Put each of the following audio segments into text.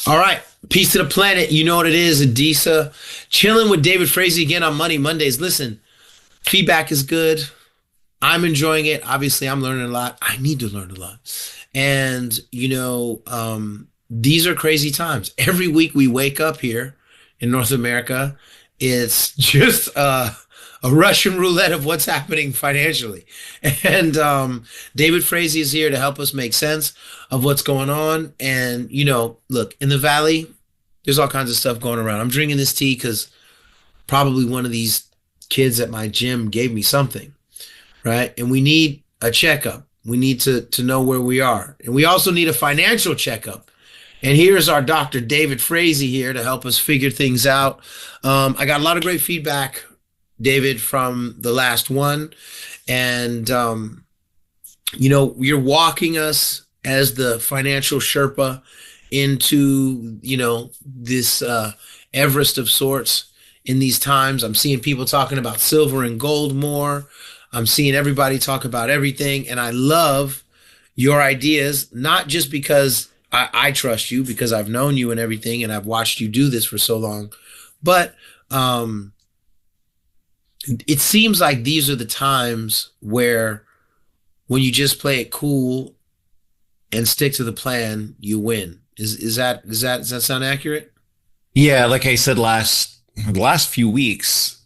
All right. Peace to the planet. You know what it is. Adisa. Chilling with David Frazee again on Money Mondays. Listen, feedback is good. I'm enjoying it. Obviously, I'm learning a lot. I need to learn a lot. And, these are crazy times. Every week we wake up here in North America, it's just a Russian roulette of what's happening financially. And David Frazee is here to help us make sense of what's going on. And, look, in the Valley, there's all kinds of stuff going around. I'm drinking this tea because probably one of these kids at my gym gave me something, right? And we need a checkup. We need to know where we are. And we also need a financial checkup. And here's our Dr. David Frazee here to help us figure things out. I got a lot of great feedback, David, from the last one. And, you're walking us as the financial Sherpa into, this Everest of sorts in these times. I'm seeing people talking about silver and gold more. I'm seeing everybody talk about everything. And I love your ideas, not just because I trust you, because I've known you and everything, and I've watched you do this for so long, but it seems like these are the times where when you just play it cool and stick to the plan, you win. Does that sound accurate? Yeah, like I said the last few weeks,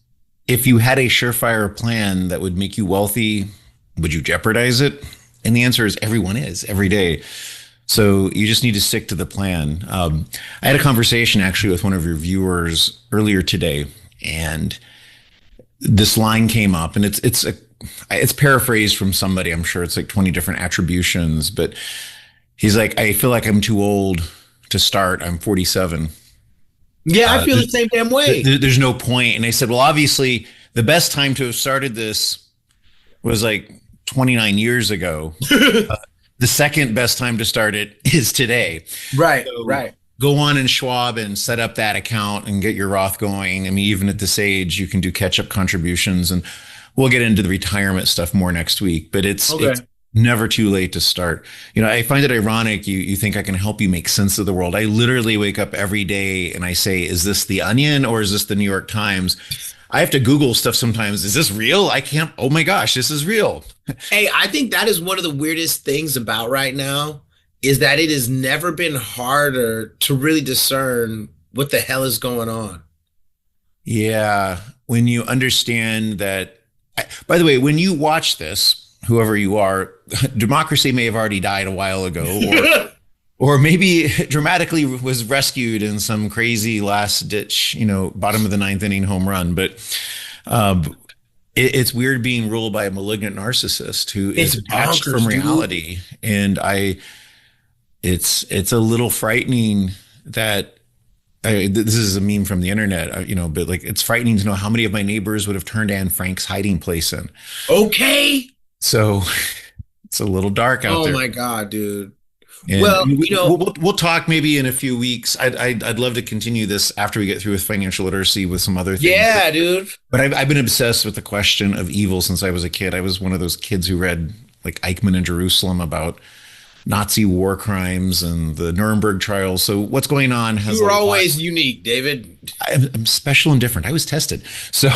if you had a surefire plan that would make you wealthy, would you jeopardize it? And the answer is everyone is every day. So you just need to stick to the plan. I had a conversation actually with one of your viewers earlier today, and this line came up, and it's paraphrased from somebody. I'm sure it's like 20 different attributions, but he's like, I feel like I'm too old to start. I'm 47. Yeah, I feel the same damn way. There's no point. And I said, well, obviously the best time to have started this was like 29 years ago. The second best time to start it is today. Right, So right. go on and Schwab and set up that account and get your Roth going. I mean, even at this age, you can do catch up contributions, and we'll get into the retirement stuff more next week, but Okay. it's never too late to start. I find it ironic. You think I can help you make sense of the world. I literally wake up every day and I say, is this the Onion or is this the New York Times? I have to Google stuff sometimes. Is this real? I can't. Oh my gosh, this is real. Hey, I think that is one of the weirdest things about right now is that it has never been harder to really discern what the hell is going on. Yeah. When you understand that, by the way, when you watch this, whoever you are, democracy may have already died a while ago, or maybe dramatically was rescued in some crazy last ditch, bottom of the ninth inning home run. But it's weird being ruled by a malignant narcissist who is It's detached bonkers, from dude. reality. And it's a little frightening that this is a meme from the internet, but like it's frightening to know how many of my neighbors would have turned Anne Frank's hiding place in. Okay. So it's a little dark out Oh there. my God, dude. And Well, we'll talk maybe in a few weeks. I'd love to continue this after we get through with financial literacy with some other things. yeah, dude. But I've been obsessed with the question of evil since I was a kid. I was one of those kids who read like Eichmann in Jerusalem about Nazi war crimes and the Nuremberg trials. So what's going on has You were a lot. always unique, David. I'm special and different. I was tested. So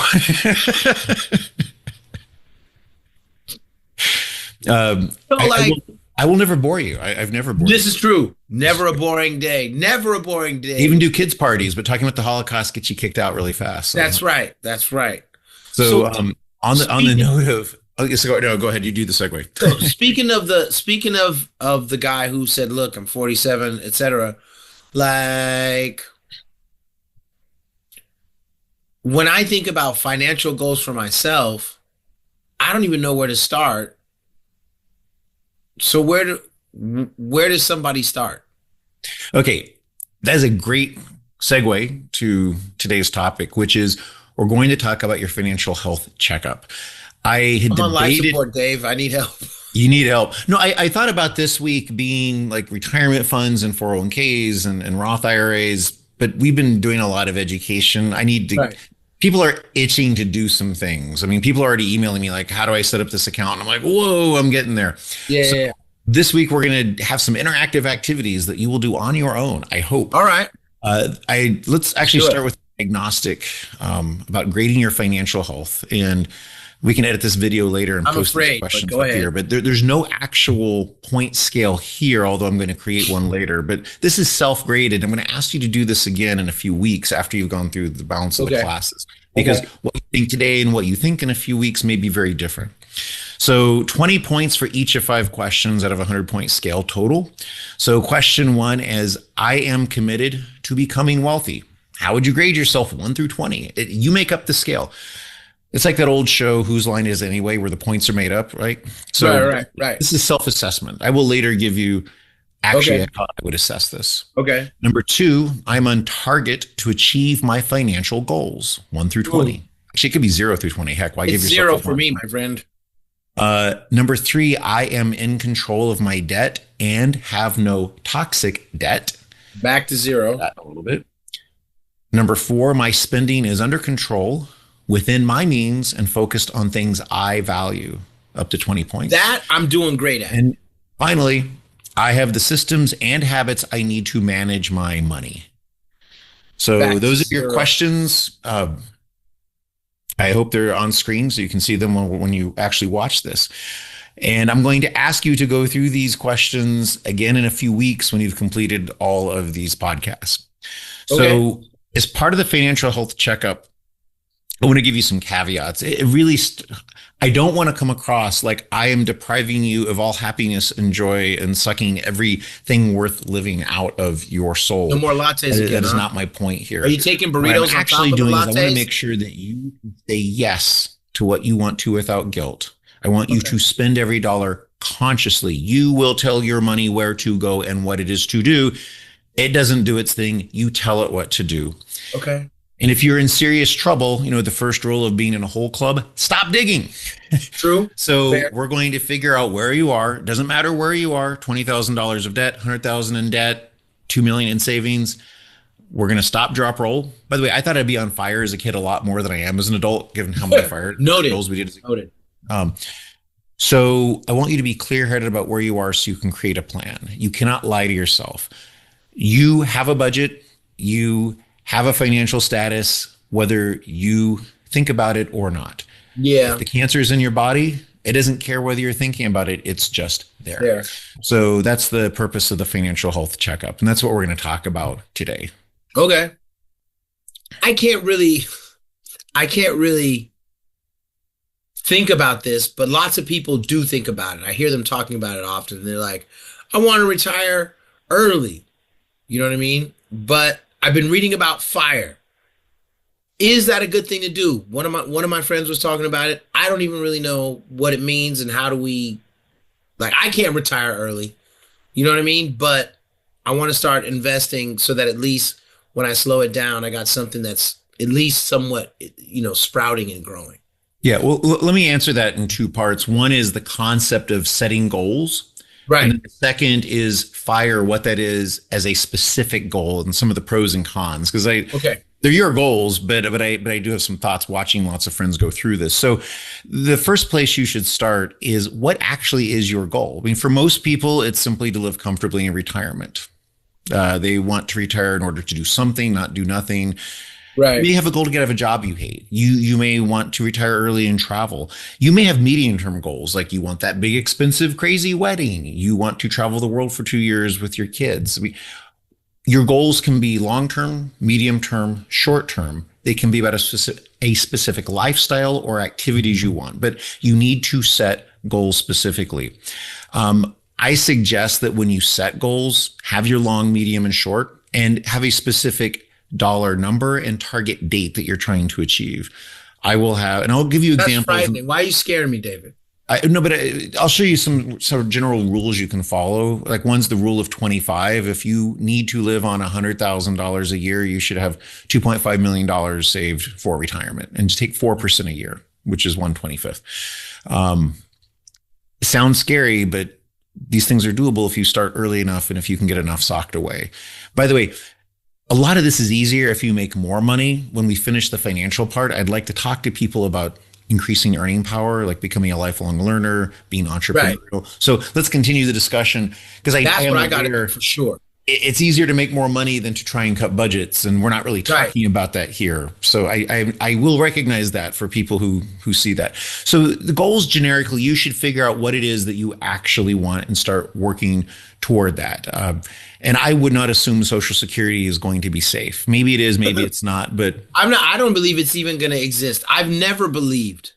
So, like, I will never bore you. I've never bored this you. is true. Never a boring day. Never a boring day. Even do kids parties, but talking about the Holocaust gets you kicked out really fast. So, That's right. That's right. so So, on the speaking, note of, oh, yes, no, go ahead. You do the segue. so speaking of the guy who said, "Look, I'm 47, etc." Like, when I think about financial goals for myself, I don't even know where to start. So where does somebody start? Okay, that is a great segue to today's topic, which is we're going to talk about your financial health checkup. I had I'm on life debated. support, Dave. I need help. You need help. No, I thought about this week being like retirement funds and 401ks and Roth IRAs, but we've been doing a lot of education. I need to, Right. people are itching to do some things. I mean, people are already emailing me like, how do I set up this account? And I'm like, whoa, I'm getting there. Yeah, So yeah, yeah. This week, we're going to have some interactive activities that you will do on your own, I hope. All right. Let's Let's actually do start it. with agnostic about grading your financial health. And we can edit this video later and I'm post these afraid, but questions go up here. ahead. But there's no actual point scale here, although I'm going to create one later. But this is self-graded. I'm going to ask you to do this again in a few weeks after you've gone through the balance of the Okay. classes, because Okay. what you think today and what you think in a few weeks may be very different. So 20 points for each of 5 questions out of a 100-point scale total. So question 1 is, I am committed to becoming wealthy. How would you grade yourself 1 through 20? You make up the scale. It's like that old show, Whose Line Is It Anyway, where the points are made up, right? So Right. this is self-assessment. I will later give you actually Okay. how I would assess this. Okay. Number 2, I'm on target to achieve my financial goals, 1 through 20. Actually, it could be 0 through 20. Heck, why give It's yourself 0 a for one? me, my friend. Number 3, I am in control of my debt and have no toxic debt. Back to 0. That a little bit. Number 4, my spending is under control, within my means, and focused on things I value, up to 20 points. That I'm doing great at. And finally, I have the systems and habits I need to manage my money. So Back to those are your 0. questions. I hope they're on screen so you can see them when you actually watch this. And I'm going to ask you to go through these questions again in a few weeks when you've completed all of these podcasts. Okay. So as part of the financial health checkup, I want to give you some caveats. It really, I don't want to come across like I am depriving you of all happiness and joy and sucking everything worth living out of your soul. No more lattes That again, is huh? not my point here. Are you taking What burritos I'm on actually top of the doing is I want to lattes? make sure that you can say yes to what you want to without guilt. I want you Okay. to spend every dollar consciously. You will tell your money where to go and what it is to do. It doesn't do its thing. You tell it what to do. Okay. And if you're in serious trouble, the first rule of being in a hole club, stop digging. True. So Fair. we're going to figure out where you are. It doesn't matter where you are, $20,000 of debt, 100,000 in debt, 2 million in savings. We're going to stop, drop, roll. By the way, I thought I'd be on fire as a kid a lot more than I am as an adult, given how many fire Noted. rolls we did as a kid. Noted. So I want you to be clear-headed about where you are so you can create a plan. You cannot lie to yourself. You have a budget. You have a financial status, whether you think about it or not. Yeah. If the cancer is in your body, it doesn't care whether you're thinking about it. It's just there. There. So that's the purpose of the financial health checkup. And that's what we're going to talk about today. Okay. I can't really think about this, but lots of people do think about it. I hear them talking about it often. They're like, I want to retire early. You know what I mean? But I've been reading about FIRE. Is that a good thing to do? One of my friends was talking about it. I don't even really know what it means and how do we, like, I can't retire early. You know what I mean? But I want to start investing so that at least when I slow it down, I got something that's at least somewhat, sprouting and growing. Yeah. Well, let me answer that in 2 parts. One is the concept of setting goals. Right. And then the second is FIRE, what that is as a specific goal and some of the pros and cons. Because Okay. they're your goals, but I do have some thoughts watching lots of friends go through this. So the first place you should start is what actually is your goal? I mean, for most people, it's simply to live comfortably in retirement. They want to retire in order to do something, not do nothing. Right. You may have a goal to get out of a job you hate. You may want to retire early and travel. You may have medium-term goals, like you want that big, expensive, crazy wedding. You want to travel the world for 2 years with your kids. Your goals can be long-term, medium-term, short-term. They can be about a specific lifestyle or activities you want, but you need to set goals specifically. I suggest that when you set goals, have your long, medium, and short, and have a specific dollar number and target date that you're trying to achieve. And I'll give you That's examples. frightening. Why are you scaring me, David? I'll show you some sort of general rules you can follow. Like one's the rule of 25. If you need to live on $100,000 a year, you should have $2.5 million saved for retirement and just take 4% a year, which is 1/25th. Sounds scary, but these things are doable if you start early enough and if you can get enough socked away. By the way, a lot of this is easier if you make more money. When we finish the financial part, I'd like to talk to people about increasing earning power, like becoming a lifelong learner, being Right. entrepreneurial. So let's continue the discussion because I That's am what I got to do aware for sure. it's easier to make more money than to try and cut budgets, and we're not really Right. talking about that here. So I will recognize that for people who see that. So the goals generically, you should figure out what it is that you actually want and start working toward that. And I would not assume Social Security is going to be safe. Maybe it is, maybe it's not. But I don't believe it's even going to exist. I've never believed.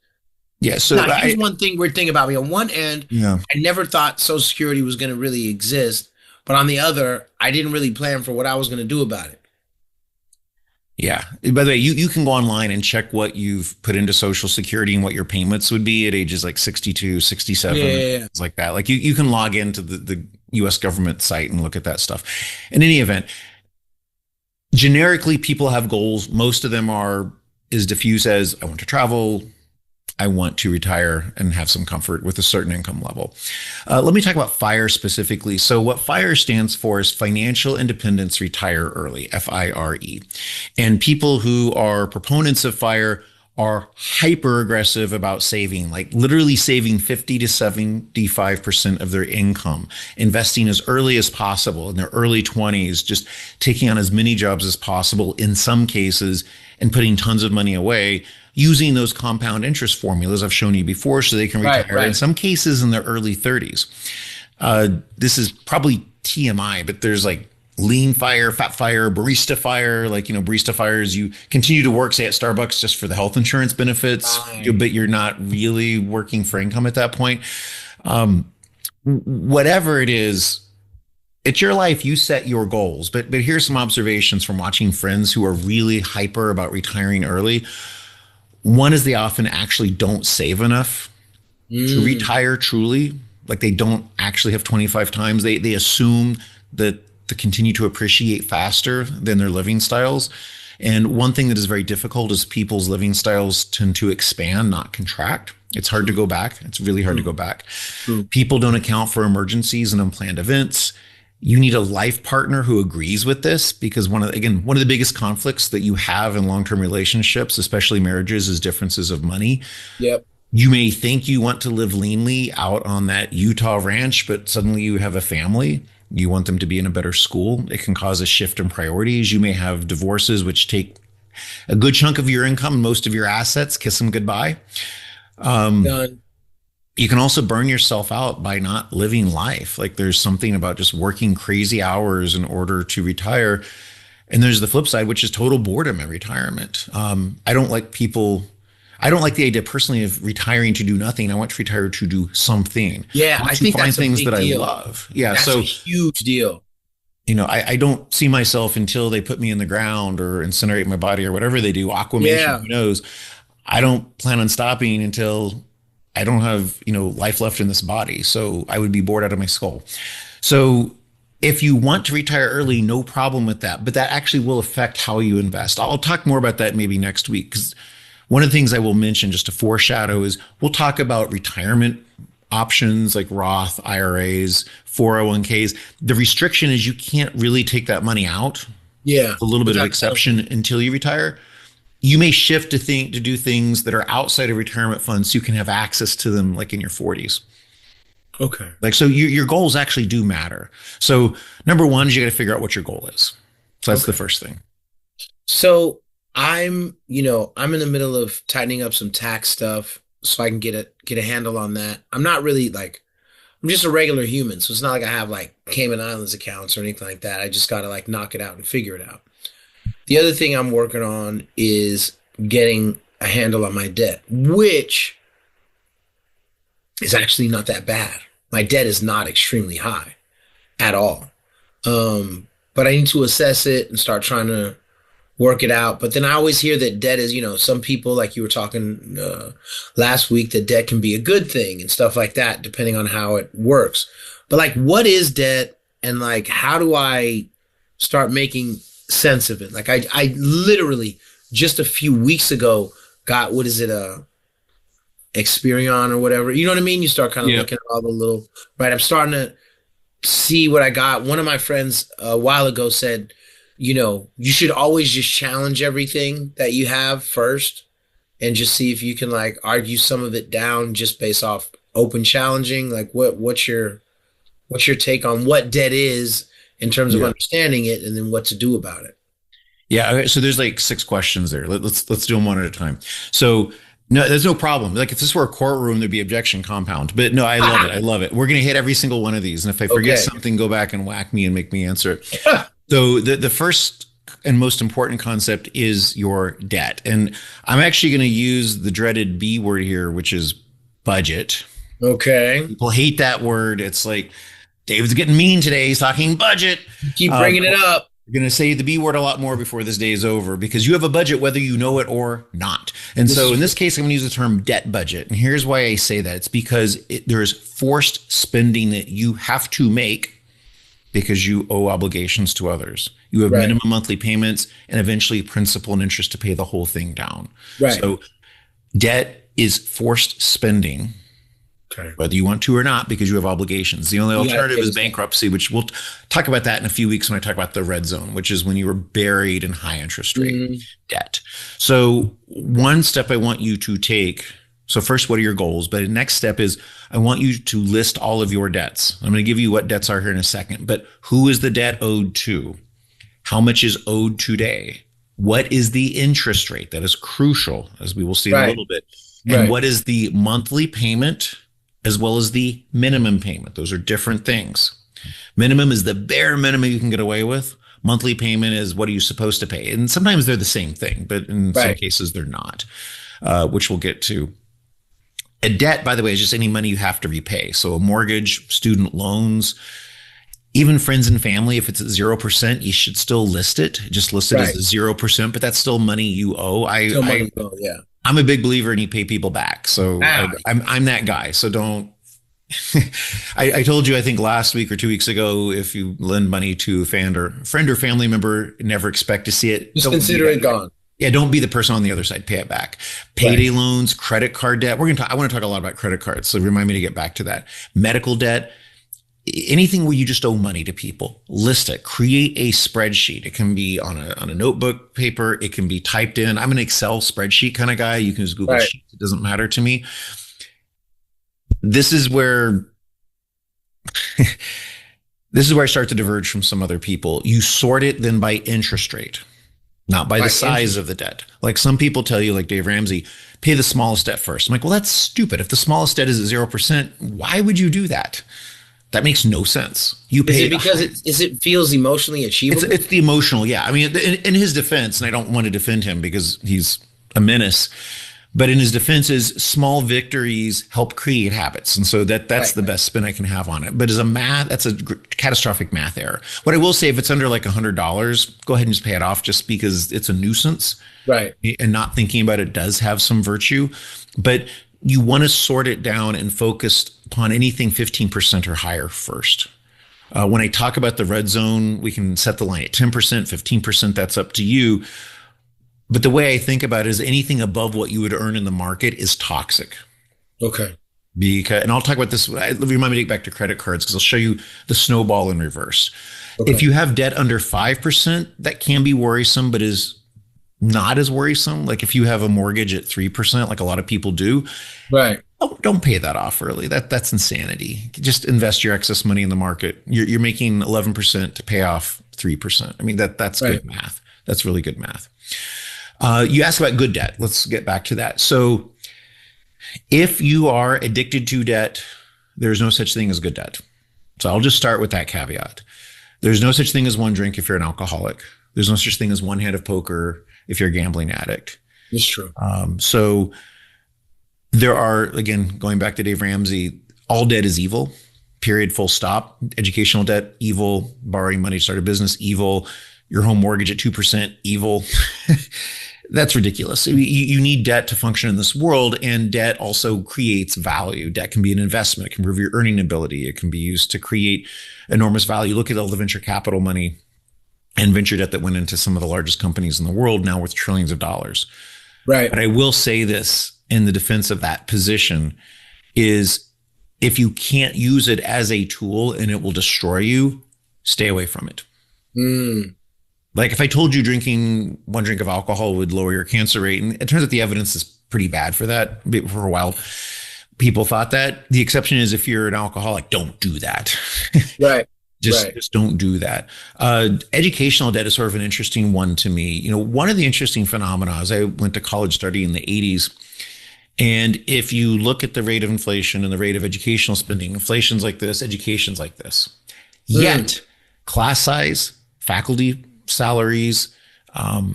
yeah, so Now, here's one thing weird thing about me. On one end, yeah. I never thought Social Security was going to really exist. But on the other, I didn't really plan for what I was going to do about it. Yeah. By the way, you can go online and check what you've put into Social Security and what your payments would be at ages like 62, 67, Yeah. things like that. Like you can log into the US government site and look at that stuff. In any event, generically, people have goals. Most of them are as diffuse as I want to travel, I want to retire and have some comfort with a certain income level. Let me talk about FIRE specifically. So, what FIRE stands for is Financial Independence Retire Early, FIRE. And people who are proponents of FIRE are hyper aggressive about saving, like literally saving 50 to 75% of their income, investing as early as possible in their early 20s, just taking on as many jobs as possible in some cases and putting tons of money away using those compound interest formulas I've shown you before so they can retire in some cases in their early 30s. This is probably TMI, but there's like lean fire, fat fire, barista fire. Like, barista fires, you continue to work, say at Starbucks, just for the health insurance benefits, but you're not really working for income at that point. Whatever it is, it's your life. You set your goals. But here's some observations from watching friends who are really hyper about retiring early. One is they often actually don't save enough to retire truly. Like they don't actually have 25 times. They assume that they continue to appreciate faster than their living styles. And one thing that is very difficult is people's living styles tend to expand, not contract. It's hard to go back. It's really hard to go back. People don't account for emergencies and unplanned events. You need a life partner who agrees with this because one of the biggest conflicts that you have in long-term relationships, especially marriages, is differences of money. Yep. You may think you want to live leanly out on that Utah ranch, but suddenly you have a family. You want them to be in a better school. It can cause a shift in priorities. You may have divorces, which take a good chunk of your income, most of your assets, kiss them goodbye. Done. You can also burn yourself out by not living life. Like there's something about just working crazy hours in order to retire. And there's the flip side, which is total boredom in retirement. I don't like the idea personally of retiring to do nothing. I want to retire to do something. Yeah, I want I to think find that's things a big that deal. I love. Yeah. That's So a huge deal. I don't see myself until they put me in the ground or incinerate my body or whatever they do, aquamation, Yeah. who knows. I don't plan on stopping until I don't have, life left in this body. So I would be bored out of my skull. So if you want to retire early, no problem with that. But that actually will affect how you invest. I'll talk more about that maybe next week because one of the things I will mention just to foreshadow is we'll talk about retirement options like Roth, IRAs, 401ks. The restriction is you can't really take that money out. Yeah. A little bit of exception until you retire. You may shift to do things that are outside of retirement funds so you can have access to them like in your 40s. Okay. Like, so your goals actually do matter. So number one is you got to figure out what your goal is. So that's the first thing. So I'm in the middle of tightening up some tax stuff so I can get a handle on that. I'm not really I'm just a regular human. So it's not like I have like Cayman Islands accounts or anything like that. I just got to knock it out and figure it out. The other thing I'm working on is getting a handle on my debt, which is actually not that bad. My debt is not extremely high at all. But I need to assess it and start trying to work it out. But then I always hear that debt is, some people, like you were talking last week, that debt can be a good thing and stuff like that, depending on how it works. But what is debt and how do I start making sense of it? I literally just a few weeks ago got, what is it? Experian or whatever. You know what I mean? You start kind of looking at all the little, right. I'm starting to see what I got. One of my friends a while ago said, you should always just challenge everything that you have first and just see if you can like argue some of it down just based off open challenging? Like what's your take on what debt is in terms of Yeah. understanding it and then what to do about it? Yeah. Okay, so there's like 6 questions there. Let's do them one at a time. So no, there's no problem. Like if this were a courtroom, there'd be objection compound. But no, I love it. I love it. We're gonna hit every single one of these. And if I forget Okay. something, go back and whack me and make me answer it. So the first and most important concept is your debt. And I'm actually going to use the dreaded B word here, which is budget. Okay. People hate that word. It's like David's getting mean today. He's talking budget. Keep bringing it up. You're going to say the B word a lot more before this day is over because you have a budget, whether you know it or not. And so in this case, I'm going to use the term debt budget. And here's why I say that. It's because there's forced spending that you have to make because you owe obligations to others. You have Right. minimum monthly payments and eventually principal and interest to pay the whole thing down. Right. So debt is forced spending, Okay. whether you want to or not, because you have obligations. The only You gotta alternative pay is this thing. bankruptcy, which we'll talk about that in a few weeks when I talk about the red zone, which is when you were buried in high interest rate Mhm. debt. So one step I want you to take. So first, what are your goals? But the next step is I want you to list all of your debts. I'm going to give you what debts are here in a second, but who is the debt owed to? How much is owed today? What is the interest rate? That is crucial, as we will see in a Right. little bit. And Right. what is the monthly payment as well as the minimum payment? Those are different things. Minimum is the bare minimum you can get away with. Monthly payment is what are you supposed to pay? And sometimes they're the same thing, but in some Right. cases they're not, which we'll get to. A debt, by the way, is just any money you have to repay. So a mortgage, student loans, even friends and family, if it's at 0%, you should still list it. Just list it Right. as a 0%, but that's still money you owe. Still money go, yeah. I'm a big believer in you pay people back. So Ah. I'm that guy. So don't. I told you, I think last week or 2 weeks ago, if you lend money to a friend or family member, never expect to see it. Just Don't consider be it that guy. gone. Yeah, don't be the person on the other side. Pay it back. Payday loans, credit card debt. I want to talk a lot about credit cards. So remind me to get back to that. Medical debt, anything where you just owe money to people, list it. Create a spreadsheet. It can be on a notebook paper. It can be typed in. I'm an Excel spreadsheet kind of guy. You can use Google Right. Sheets. It doesn't matter to me. This is where I start to diverge from some other people. You sort it then by interest rate, not by By the size interest. of the debt. Like some people tell you, like Dave Ramsey, pay the smallest debt first. I'm like, well, that's stupid. If the smallest debt is at 0%, why would you do that? That makes no sense. You Is pay it because it feels emotionally achievable? it's the emotional, yeah. I mean, in his defense, and I don't want to defend him because he's a menace, but in his defense, is small victories help create habits, and so that's Right. the best spin I can have on it. But as a math, that's a catastrophic math error. What I will say, if it's under like $100, go ahead and just pay it off, just because it's a nuisance, Right. and not thinking about it does have some virtue. But you want to sort it down and focus upon anything 15% or higher first. When I talk about the red zone, we can set the line at 10%, 15%, that's up to you. But the way I think about it is anything above what you would earn in the market is toxic. Okay. Because, and I'll talk about this. Remind me to get back to credit cards because I'll show you the snowball in reverse. Okay. If you have debt under 5%, that can be worrisome, but is not as worrisome. Like if you have a mortgage at 3%, like a lot of people do, Right. don't pay that off early. That's insanity. Just invest your excess money in the market. You're making 11% to pay off 3%. I mean, that's Right. good math. That's really good math. You asked about good debt. Let's get back to that. So if you are addicted to debt, there's no such thing as good debt. So I'll just start with that caveat. There's no such thing as one drink if you're an alcoholic. There's no such thing as one hand of poker if you're a gambling addict. It's true. So there are, again, going back to Dave Ramsey, all debt is evil, period, full stop. Educational debt, evil. Borrowing money to start a business, evil. Your home mortgage at 2%, evil. That's ridiculous. You need debt to function in this world, and debt also creates value. Debt can be an investment. It can improve your earning ability. It can be used to create enormous value. Look at all the venture capital money and venture debt that went into some of the largest companies in the world, now worth trillions of dollars. Right. But I will say this in the defense of that position is if you can't use it as a tool and it will destroy you, stay away from it. Mm. Like if I told you drinking one drink of alcohol would lower your cancer rate, and it turns out the evidence is pretty bad for that for a while. People thought that. The exception is if you're an alcoholic, don't do that. Right. just Right. just don't do that. Educational debt is sort of an interesting one to me. One of the interesting phenomena is I went to college starting in the 80s. And if you look at the rate of inflation and the rate of educational spending, inflation's like this, education's like this. Mm. Yet, class size, faculty salaries, have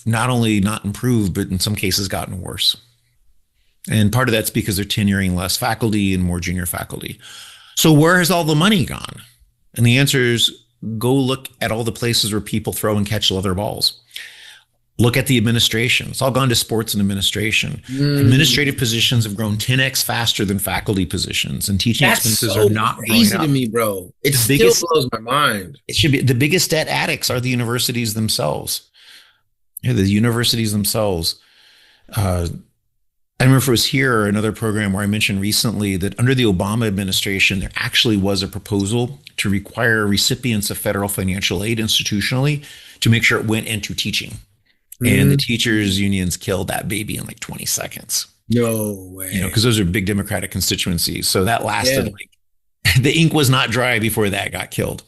not only not improved, but in some cases gotten worse. And part of that's because they're tenuring less faculty and more junior faculty. So where has all the money gone? And the answer is go look at all the places where people throw and catch leather balls. Look at the administration. It's all gone to sports and administration. Administrative positions have grown 10x faster than faculty positions, and teaching That's expenses so are not crazy growing to up. me, bro. It The still biggest, blows my mind. it should be the biggest debt addicts are the universities themselves. Yeah, the universities themselves. I remember if it was here or another program where I mentioned recently that under the Obama administration, there actually was a proposal to require recipients of federal financial aid institutionally to make sure it went into teaching. And the teachers unions killed that baby in like 20 seconds. No way. Because those are big Democratic constituencies. So that lasted Yeah. like the ink was not dry before that got killed.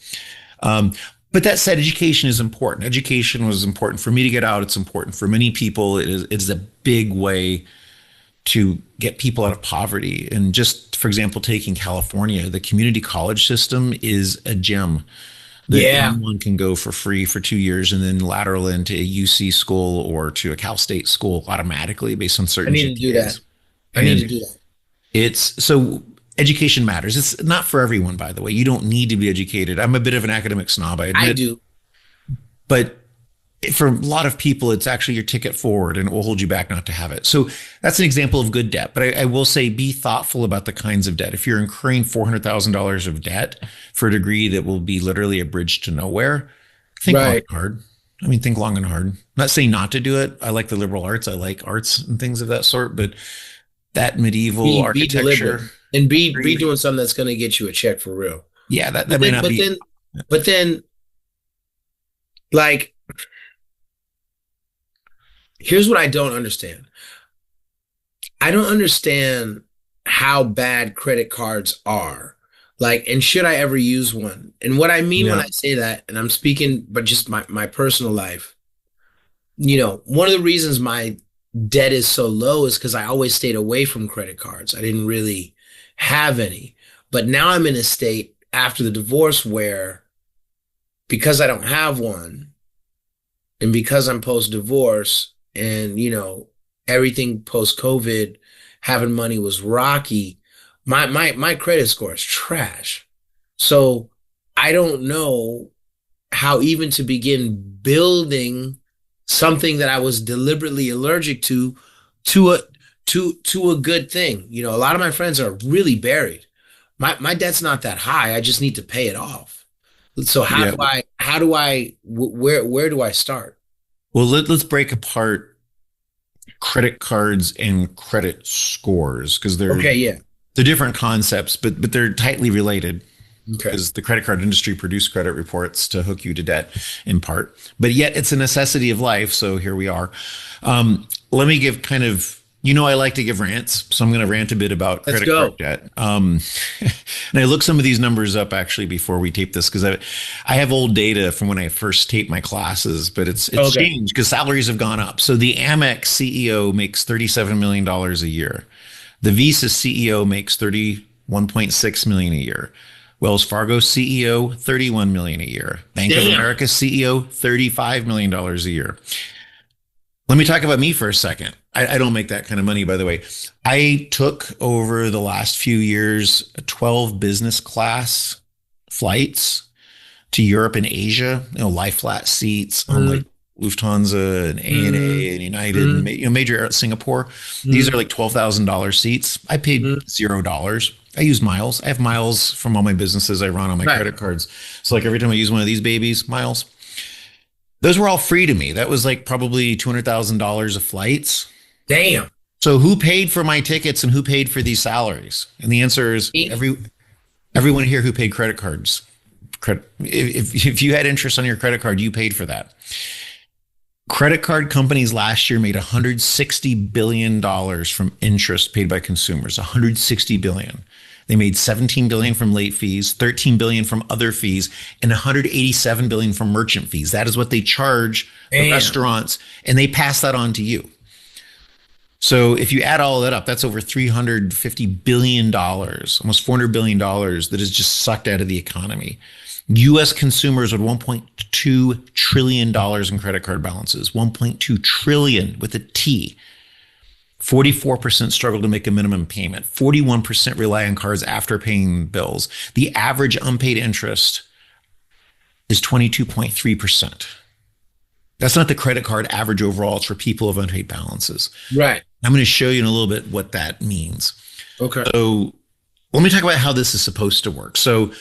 But that said, education is important. Education was important for me to get out. It's important for many people. It is a big way to get people out of poverty. And just, for example, taking California, the community college system is a gem that anyone can go for free for 2 years and then lateral into a UC school or to a Cal State school automatically based on I certain need to do that. GPAs. I need to do that. It's so education matters. It's not for everyone, by the way. You don't need to be educated. I'm a bit of an academic snob, I admit. I do. But for a lot of people, it's actually your ticket forward and it will hold you back not to have it. So that's an example of good debt. But I will say be thoughtful about the kinds of debt. If you're incurring $400,000 of debt for a degree that will be literally a bridge to nowhere, think long and hard. I mean, think long and hard. I'm not saying not to do it. I like the liberal arts. I like arts and things of that sort. But that medieval architecture. And be doing something that's going to get you a check for real. Yeah, that may not be. But then, like, here's what I don't understand. I don't understand how bad credit cards are. Like, and should I ever use one? And what I mean when I say that, and I'm speaking, but just my personal life, one of the reasons my debt is so low is because I always stayed away from credit cards. I didn't really have any. But now I'm in a state after the divorce where, because I don't have one, and because I'm post-divorce, and everything post-COVID, having money was rocky, my credit score is trash. So I don't know how even to begin building something that I was deliberately allergic to a good thing. A lot of my friends are really buried. My debt's not that high. I just need to pay it off. So where do I start? Well, let's break apart credit cards and credit scores because they're different concepts, but they're tightly related. Because the credit card industry produced credit reports to hook you to debt in part, but yet it's a necessity of life. So here we are. Let me give kind of, I like to give rants, so I'm going to rant a bit about credit card debt. And I looked some of these numbers up actually before we taped this because I have old data from when I first taped my classes, but it's changed because salaries have gone up. So the Amex CEO makes $37 million a year. The Visa CEO makes $31.6 million a year. Wells Fargo CEO, $31 million a year. Bank of America CEO, $35 million a year. Let me talk about me for a second. I don't make that kind of money, by the way. I took over the last few years 12 business class flights to Europe and Asia, lie flat seats on like Lufthansa and ANA and United and major Singapore. These are like $12,000 seats. I paid $0. I use miles. I have miles from all my businesses I run on my credit cards. So like every time I use one of these babies, miles. Those were all free to me. That was like probably $200,000 of flights. Damn. So who paid for my tickets and who paid for these salaries? And the answer is everyone here who paid credit cards. If you had interest on your credit card, you paid for that. Credit card companies last year made $160 billion from interest paid by consumers. $160 billion. They made $17 billion from late fees, $13 billion from other fees, and $187 billion from merchant fees. That is what they charge the Damn. restaurants, and they pass that on to you. So if you add all of that up, that's over $350 billion, almost $400 billion that is just sucked out of the economy. US consumers with $1.2 trillion in credit card balances, 1.2 trillion with a T. 44% struggle to make a minimum payment. 41% rely on cards after paying bills. The average unpaid interest is 22.3%. That's not the credit card average overall. It's for people of unpaid balances. Right. I'm going to show you in a little bit what that means. Okay. So let me talk about how this is supposed to work. So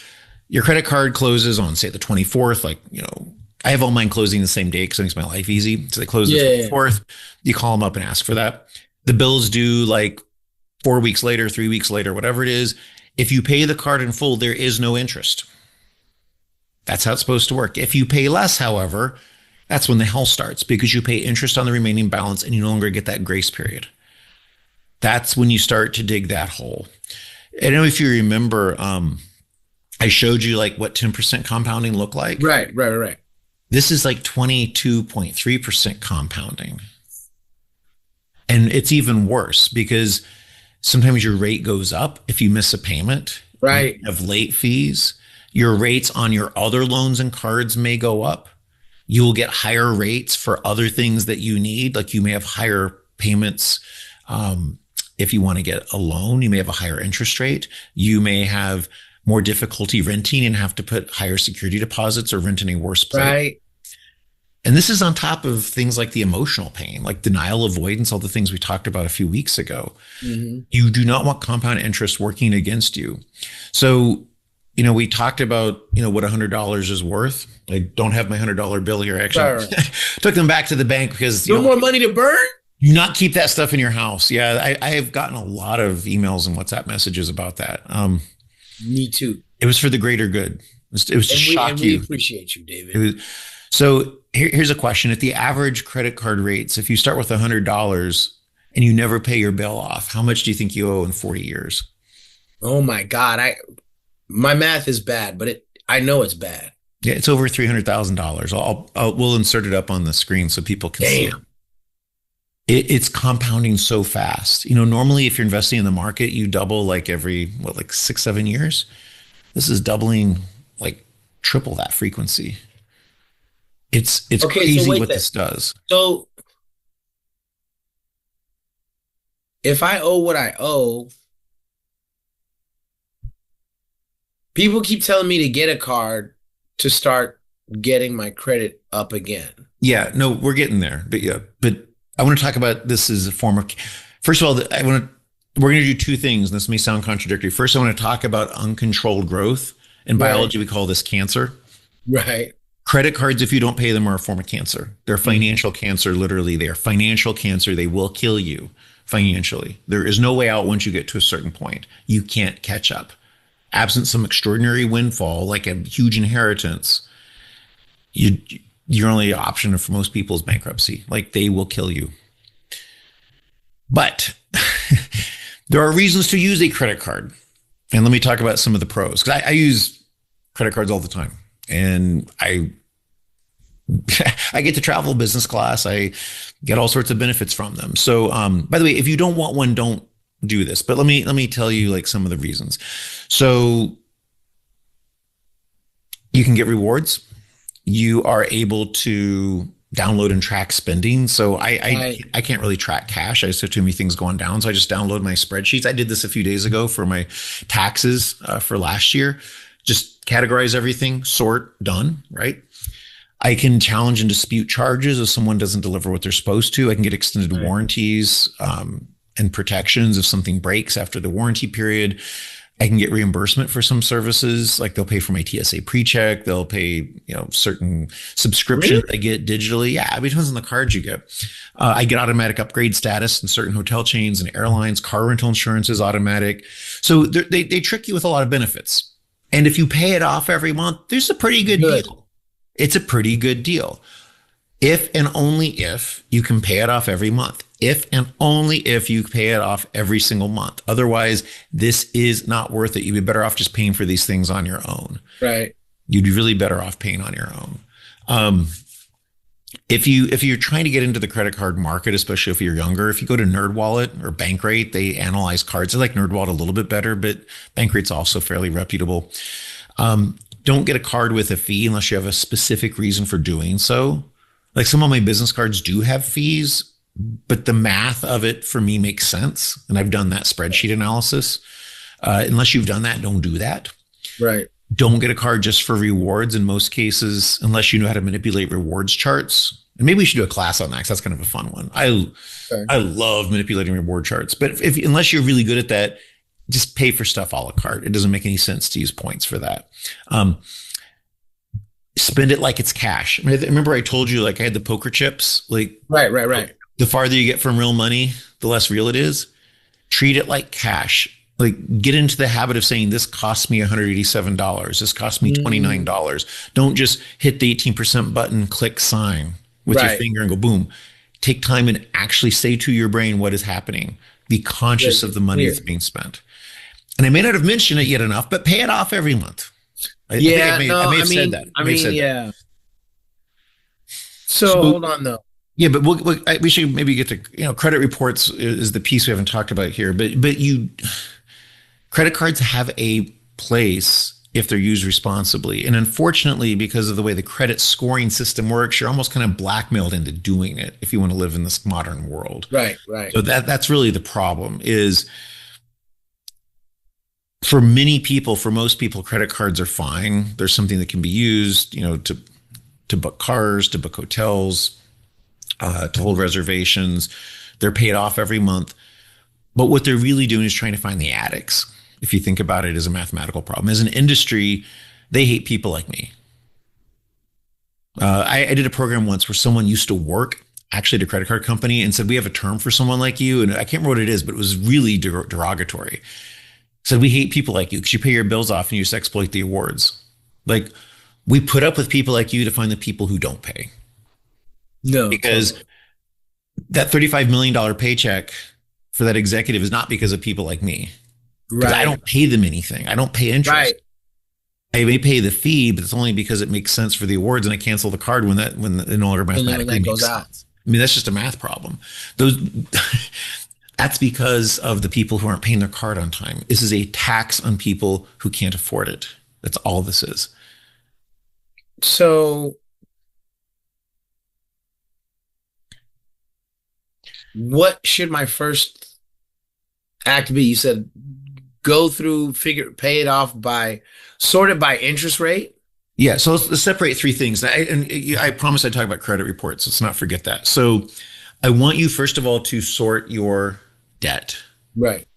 your credit card closes on, say, the 24th. Like, I have all mine closing the same day because it makes my life easy. So they close the 24th. You call them up and ask for that. The bill's due like 4 weeks later, 3 weeks later, whatever it is. If you pay the card in full, there is no interest. That's how it's supposed to work. If you pay less, however, that's when the hell starts because you pay interest on the remaining balance and you no longer get that grace period. That's when you start to dig that hole. I don't know if you remember, I showed you like what 10% compounding looked like. Right. This is like 22.3% compounding. And it's even worse because sometimes your rate goes up if you miss a payment. Right. You have late fees. Your rates on your other loans and cards may go up. You will get higher rates for other things that you need. Like you may have higher payments. If you want to get a loan, you may have a higher interest rate. You may have more difficulty renting and have to put higher security deposits or rent in a worse place. Right. And this is on top of things like the emotional pain, like denial avoidance, all the things we talked about a few weeks ago. Mm-hmm. You do not want compound interest working against you. So, we talked about, what $100 is worth. I don't have my $100 bill here. Actually, took them back to the bank because no more money to burn. Do not keep that stuff in your house. Yeah, I have gotten a lot of emails and WhatsApp messages about that. Me too. It was for the greater good. It was to shock you. We appreciate you, David. So here's a question. At the average credit card rates, if you start with $100 and you never pay your bill off, how much do you think you owe in 40 years? Oh my God. My math is bad, but I know it's bad. Yeah, it's over $300,000. We'll insert it up on the screen so people can see it. It's compounding so fast. Normally if you're investing in the market, you double like every, 6-7 years. This is doubling like triple that frequency. It's crazy what this does. So if I owe what I owe, people keep telling me to get a card to start getting my credit up again. Yeah, no, we're getting there. But I want to talk about this as a form of, first of all, we're going to do two things. And this may sound contradictory. First, I want to talk about uncontrolled growth. In biology, we call this cancer. Right. Credit cards, if you don't pay them, are a form of cancer. They're financial cancer, literally. They are financial cancer. They will kill you financially. There is no way out once you get to a certain point. You can't catch up. Absent some extraordinary windfall, like a huge inheritance, your only option for most people is bankruptcy. Like they will kill you. But there are reasons to use a credit card. And let me talk about some of the pros. Because I use credit cards all the time. And I get to travel business class. I get all sorts of benefits from them. So, by the way, if you don't want one, don't do this. But let me tell you like some of the reasons. So you can get rewards. You are able to download and track spending. So I can't really track cash. I just have too many things going down. So I just download my spreadsheets. I did this a few days ago for my taxes for last year. Just categorize everything, sort, done, right? I can challenge and dispute charges if someone doesn't deliver what they're supposed to. I can get extended warranties and protections if something breaks after the warranty period. I can get reimbursement for some services, like they'll pay for my TSA pre-check. They'll pay, certain subscriptions I get digitally. Yeah, it depends on the cards you get. I get automatic upgrade status in certain hotel chains and airlines. Car rental insurance is automatic. So they trick you with a lot of benefits. And if you pay it off every month, there's a pretty good deal. It's a pretty good deal. If and only if you can pay it off every month. If and only if you pay it off every single month. Otherwise, this is not worth it. You'd be better off just paying for these things on your own. Right. You'd be really better off paying on your own. Um, if you're trying to get into the credit card market, especially if you're younger, if you go to NerdWallet or Bankrate, they analyze cards. I like NerdWallet a little bit better, but Bankrate's also fairly reputable. Don't get a card with a fee unless you have a specific reason for doing so. Like some of my business cards do have fees, but the math of it for me makes sense. And I've done that spreadsheet analysis. Unless you've done that, don't do that. Right. Don't get a card just for rewards in most cases, unless you know how to manipulate rewards charts. And maybe we should do a class on that because that's kind of a fun one. I love manipulating reward charts, but unless you're really good at that, just pay for stuff a la carte. It doesn't make any sense to use points for that. Spend it like it's cash. I mean, remember I told you like I had the poker chips. Like Right. the farther you get from real money, the less real it is. Treat it like cash. Like get into the habit of saying this cost me $187. This cost me $29. Don't just hit the 18% button, click sign with your finger and go boom. Take time and actually say to your brain what is happening. Be conscious of the money that's being spent. And I may not have mentioned it yet enough, but pay it off every month. I may have said that. Yeah. So hold on though. Yeah, but we should maybe get to, credit reports is the piece we haven't talked about here. But credit cards have a place if they're used responsibly. And unfortunately, because of the way the credit scoring system works, you're almost kind of blackmailed into doing it if you want to live in this modern world. Right. So that's really the problem is for many people, for most people, credit cards are fine. There's something that can be used, to book cars, to book hotels, to hold reservations. They're paid off every month. But what they're really doing is trying to find the addicts. If you think about it as a mathematical problem, as an industry, they hate people like me. I did a program once where someone used to work actually at a credit card company and said, we have a term for someone like you. And I can't remember what it is, but it was really derogatory. Said, we hate people like you because you pay your bills off and you just exploit the awards. Like we put up with people like you to find the people who don't pay. No, because that $35 million paycheck for that executive is not because of people like me. Right. I don't pay them anything. I don't pay interest. Right. I may pay the fee, but it's only because it makes sense for the awards, and I cancel the card when it no longer mathematically makes sense. I mean, that's just a math problem. That's because of the people who aren't paying their card on time. This is a tax on people who can't afford it. That's all this is. So what should my first act be? You said go through, pay it off sorted by interest rate. Yeah. So let's separate three things. I promise I talk about credit reports. Let's not forget that. So I want you, first of all, to sort your debt. Right.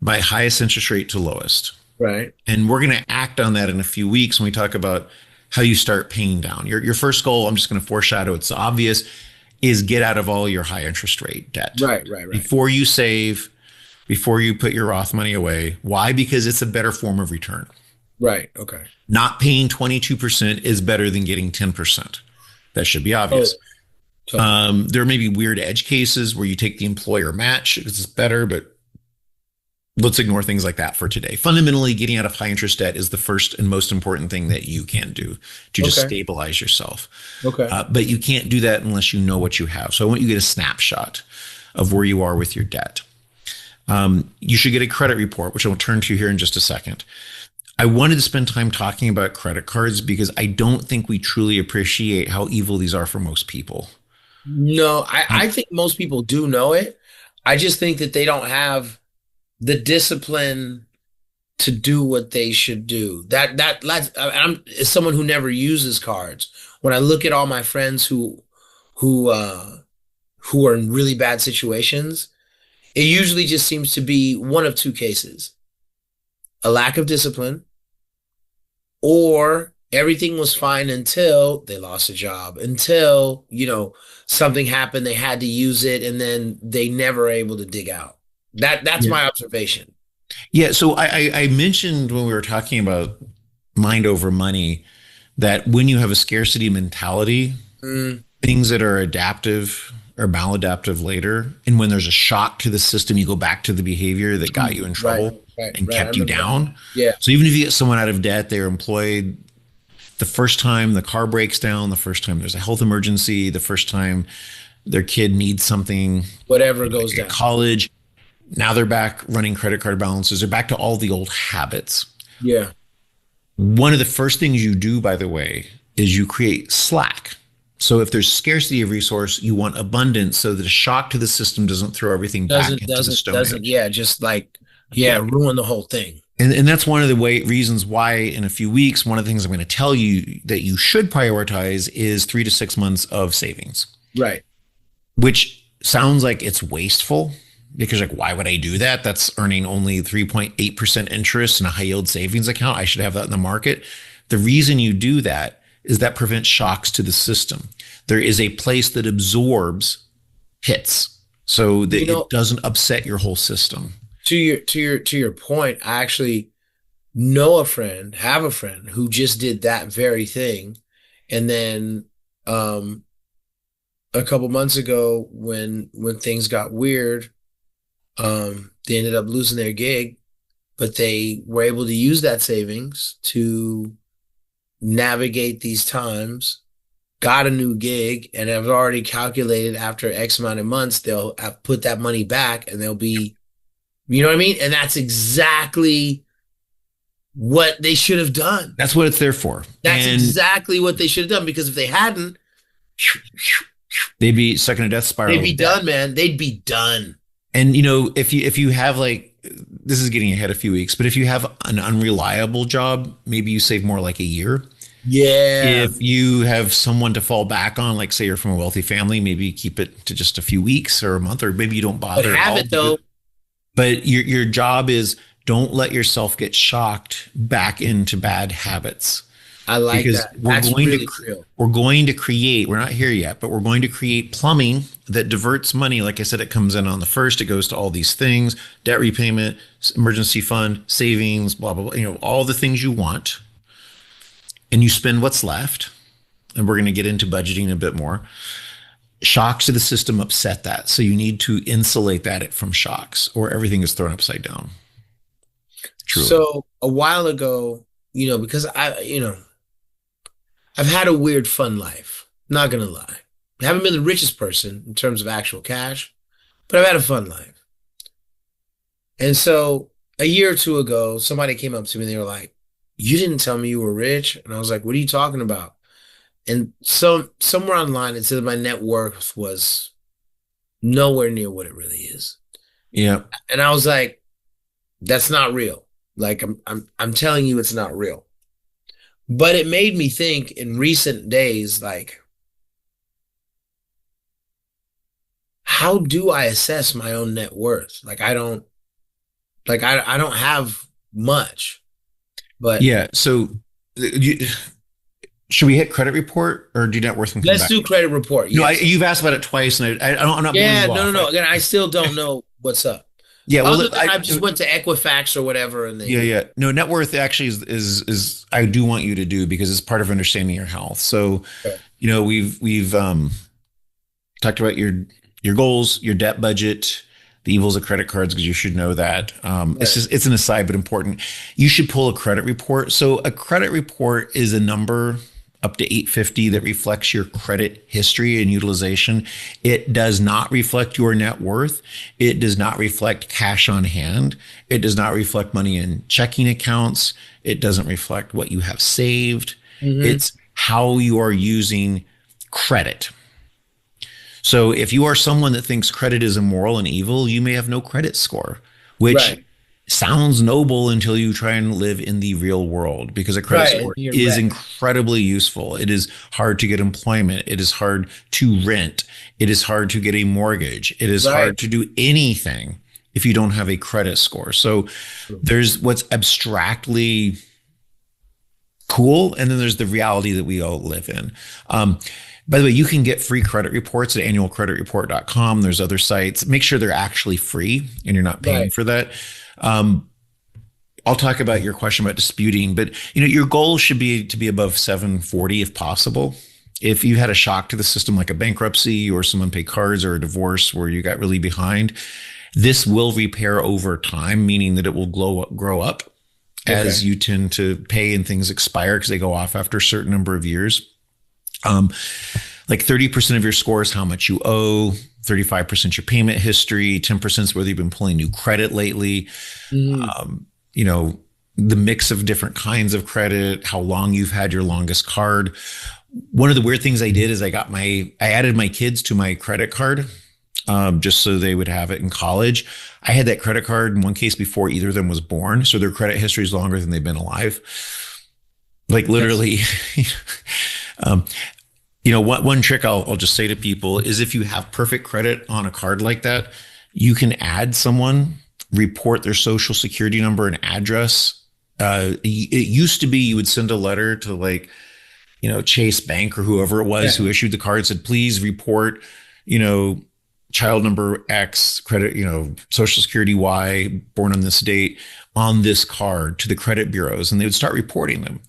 By highest interest rate to lowest. Right. And we're going to act on that in a few weeks when we talk about how you start paying down. Your first goal, I'm just going to foreshadow, it's obvious, is get out of all your high interest rate debt. Right. Before you save, before you put your Roth money away. Why? Because it's a better form of return. Right. Okay. Not paying 22% is better than getting 10%. That should be obvious. There may be weird edge cases where you take the employer match because it's better, but let's ignore things like that for today. Fundamentally, getting out of high interest debt is the first and most important thing that you can do to just stabilize yourself. Okay. But you can't do that unless you know what you have. So I want you to get a snapshot of where you are with your debt. You should get a credit report, which I'll turn to here in just a second. I wanted to spend time talking about credit cards because I don't think we truly appreciate how evil these are for most people. No, I think most people do know it. I just think that they don't have the discipline to do what they should do. I'm as someone who never uses cards. When I look at all my friends who are in really bad situations, it usually just seems to be one of two cases: a lack of discipline, or everything was fine until they lost a job, until, something happened, they had to use it, and then they never able to dig out. That's my observation. Yeah. So I mentioned when we were talking about mind over money that when you have a scarcity mentality, things that are adaptive or maladaptive later. And when there's a shock to the system, you go back to the behavior that got you in Right, trouble and right. I kept you remember that. down. Yeah. So even if you get someone out of debt, they're employed, the first time the car breaks down, the first time there's a health emergency, the first time their kid needs something, Whatever goes at down. college, now they're back running credit card balances. They're back to all the old habits. Yeah. One of the first things you do, by the way, is you create slack. So if there's scarcity of resource, you want abundance so that a shock to the system doesn't throw everything back into the stone Doesn't, age. yeah, just like, yeah, Yeah. ruin the whole thing. And that's one of the reasons why in a few weeks, one of the things I'm going to tell you that you should prioritize is 3 to 6 months of savings, Right. which sounds like it's wasteful because like, why would I do that? That's earning only 3.8% interest in a high yield savings account. I should have that in the market. The reason you do that is that prevents shocks to the system. There is a place that absorbs hits so that You know, it doesn't upset your whole system. to your point, I actually know a friend, have a friend who just did that very thing. And then a couple months ago when things got weird, they ended up losing their gig, but they were able to use that savings to navigate these times, got a new gig, and have already calculated after X amount of months, they'll have put that money back and they'll be, you know what I mean? And that's exactly what they should have done. That's what it's there for. That's And exactly what they should have done, because if they hadn't, they'd be stuck in a death spiral. they'd be of debt. done, man. They'd be done. And if you have like, this is getting ahead a few weeks, but if you have an unreliable job, maybe you save more like a year. Yeah. If you have someone to fall back on, like say you're from a wealthy family, maybe keep it to just a few weeks or a month, or maybe you don't But bother at have all. it though. But your job is don't let yourself get shocked back into bad habits. I like Because that. That's really real. we're going to create, we're not here yet, but we're going to create plumbing that diverts money. Like I said, it comes in on the first, it goes to all these things, debt repayment, emergency fund, savings, blah, blah, blah, all the things you want. And you spend what's left. And we're going to get into budgeting a bit more. Shocks to the system upset that. So you need to insulate that from shocks or everything is thrown upside down. Truly. So a while ago, because I've had a weird fun life. Not gonna lie. I haven't been the richest person in terms of actual cash, but I've had a fun life. And so a year or two ago, somebody came up to me and they were like, "You didn't tell me you were rich." And I was like, "What are you talking about?" And so somewhere online it said that my net worth was nowhere near what it really is. Yeah. And I was like, "That's not real. Like I'm telling you, it's not real." But it made me think in recent days, like, how do I assess my own net worth? Like, I don't have much, but Yeah. So should we hit credit report or do net worth and come let's back? do credit report. No, Yes. you've asked about it twice, and I'm not. Yeah, blowing you no. off. Again, I still don't know what's up. Yeah, well, Other than I just went to Equifax or whatever, and yeah. No, net worth actually is I do want you to do because it's part of understanding your health. So, Okay. we've talked about your goals, your debt budget, the evils of credit cards because you should know that. It's an aside but important. You should pull a credit report. So a credit report is a number up to 850 that reflects your credit history and utilization. It does not reflect your net worth. It does not reflect cash on hand. It does not reflect money in checking accounts. It doesn't reflect what you have saved. It's how you are using credit. So if you are someone that thinks credit is immoral and evil, you may have no credit score, which Right. sounds noble until you try and live in the real world because a credit Right, score you're is right. incredibly useful. It is hard to get employment. It is hard to rent. It is hard to get a mortgage. It is Right. hard to do anything if you don't have a credit score. So there's what's abstractly cool, and then there's the reality that we all live in. By the way, you can get free credit reports at annualcreditreport.com. There's other sites. Make sure they're actually free and you're not paying Right. for that. I'll talk about your question about disputing, but your goal should be to be above 740 if possible. If you had a shock to the system like a bankruptcy or some unpaid cards or a divorce where you got really behind, this will repair over time, meaning that it will grow up as you tend to pay and things expire because they go off after a certain number of years. Like 30% of your score is how much you owe, 35% your payment history, 10% is whether you've been pulling new credit lately. You know, the mix of different kinds of credit, how long you've had your longest card. One of the weird things I did is I added my kids to my credit card, just so they would have it in college. I had that credit card in one case before either of them was born. So their credit history is longer than they've been alive. Like literally, you know, one trick I'll just say to people is if you have perfect credit on a card like that, you can add someone, report their social security number and address. It used to be you would send a letter to like, you know, Chase Bank or whoever it was who issued the card, said, please report, you know, child number X, credit, you know, social security Y, born on this date on this card to the credit bureaus, and they would start reporting them.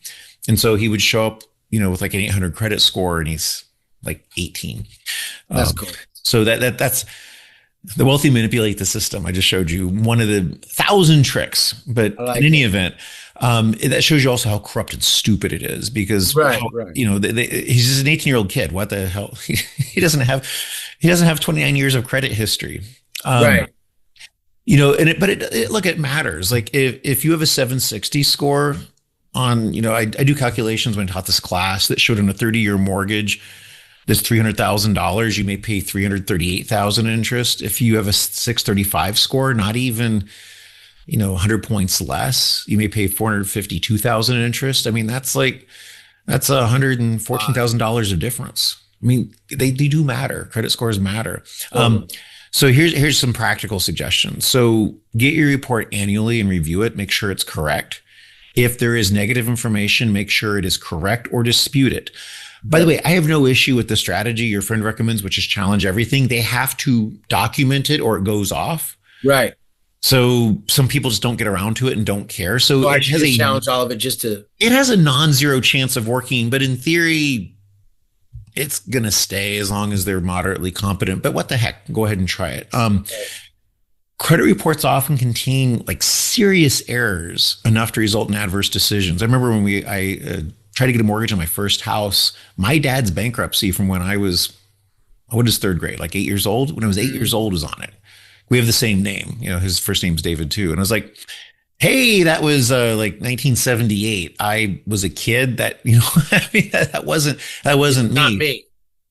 And so he would show up, you know, with like an 800 credit score and he's like 18. That's cool. So that's the wealthy manipulate the system. I just showed you one of the 1,000 tricks, but in any event, that shows you also how corrupt and stupid it is because, you know, he's just an 18-year-old kid. What the hell? He doesn't have 29 years of credit history. You know, but it matters. Like if you have a 760 score on, you know, I do calculations when I taught this class that showed on a 30-year mortgage, that's $300,000, you may pay $338,000 in interest. If you have a 635 score, not even, you know, 100 points less, you may pay $452,000 in interest. I mean, that's $114,000 of difference. I mean, they do matter. Credit scores matter. So here's some practical suggestions. So get your report annually and review it. Make sure it's correct. If there is negative information, make sure it is correct or dispute it. By the way, I have no issue with the strategy your friend recommends, which is challenge everything. They have to document it or it goes off. Right. So some people just don't get around to it and don't care. So it has a challenge all of it just to. It has a non-zero chance of working, but in theory, it's going to stay as long as they're moderately competent. But what the heck? Go ahead and try it. Credit reports often contain like serious errors enough to result in adverse decisions. I remember when I tried to get a mortgage on my first house, my dad's bankruptcy from when I was, what is third grade? Like 8 years old? When I was 8 years old was on it. We have the same name. You know, his first name's David too. And I was like, hey, that was like 1978. I was a kid that, you know, I mean, that wasn't me. Not me.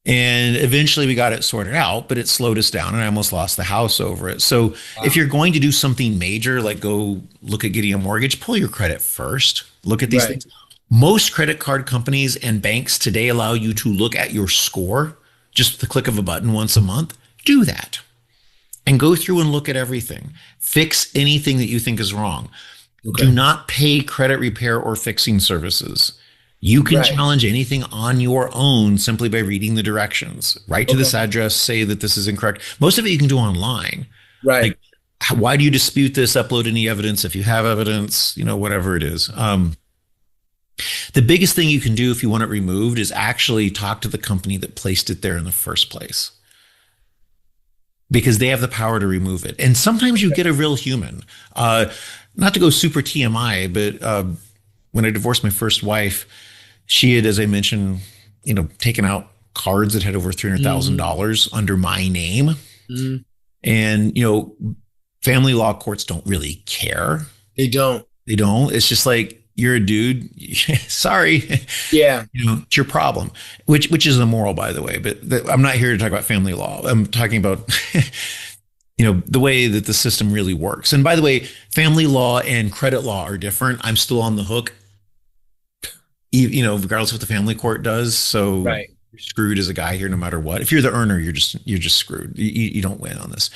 And eventually we got it sorted out, but it slowed us down and I almost lost the house over it. So if you're going to do something major, like go look at getting a mortgage, pull your credit first. Look at these things. Most credit card companies and banks today allow you to look at your score, just the click of a button once a month. Do that and go through and look at everything. Fix anything that you think is wrong. Do not pay credit repair or fixing services. You can challenge anything on your own simply by reading the directions. Write to this address, say that this is incorrect. Most of it you can do online. Right. Like, why do you dispute this? Upload any evidence if you have evidence, you know, whatever it is. The biggest thing you can do if you want it removed is actually talk to the company that placed it there in the first place, because they have the power to remove it. And sometimes you get a real human. Not to go super TMI, but when I divorced my first wife, she had, as I mentioned, you know, taken out cards that had over $300,000 under my name. And, you know, family law courts don't really care. They don't. It's just like, you're a dude. Sorry. Yeah. You know, it's your problem, which is immoral, by the way. But I'm not here to talk about family law. I'm talking about, you know, the way that the system really works. And by the way, family law and credit law are different. I'm still on the hook, you know, regardless of what the family court does. So you're screwed as a guy here, no matter what. If you're the earner, you're just screwed. You don't win on this.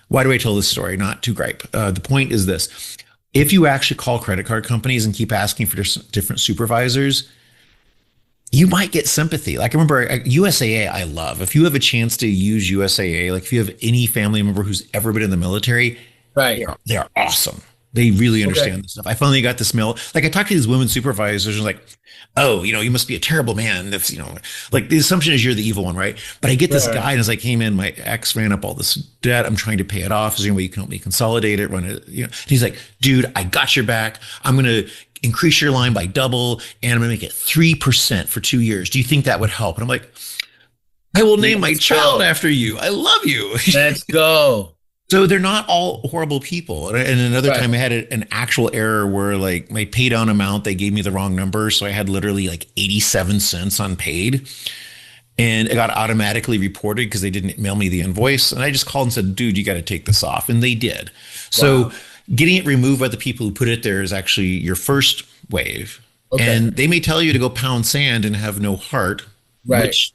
Why do I tell this story? Not to gripe. The point is this. If you actually call credit card companies and keep asking for different supervisors, you might get sympathy. Like I remember USAA, I love. If you have a chance to use USAA, like if you have any family member who's ever been in the military, they are awesome. They really Okay. understand this stuff. I finally got this mail. Like I talked to these women supervisors, and like, oh, you must be a terrible man. That's, like the assumption is you're the evil one, right? But I get this Right. guy, and as I came in, my ex ran up all this debt. I'm trying to pay it off. Is there any way you can help me consolidate it, run it? And he's like, dude, I got your back. I'm gonna increase your line by double, and I'm gonna make it 3% for 2 years. Do you think that would help? And I'm like, I will name my Let's child go. after you. I love you. Let's go. So they're not all horrible people. And another Right. time I had an actual error where like my pay down amount, they gave me the wrong number. So I had literally like 87 cents unpaid and it got automatically reported because they didn't mail me the invoice. And I just called and said, dude, you got to take this off. And they did. So Wow. getting it removed by the people who put it there is actually your first wave. Okay. And they may tell you to go pound sand and have no heart, Right. which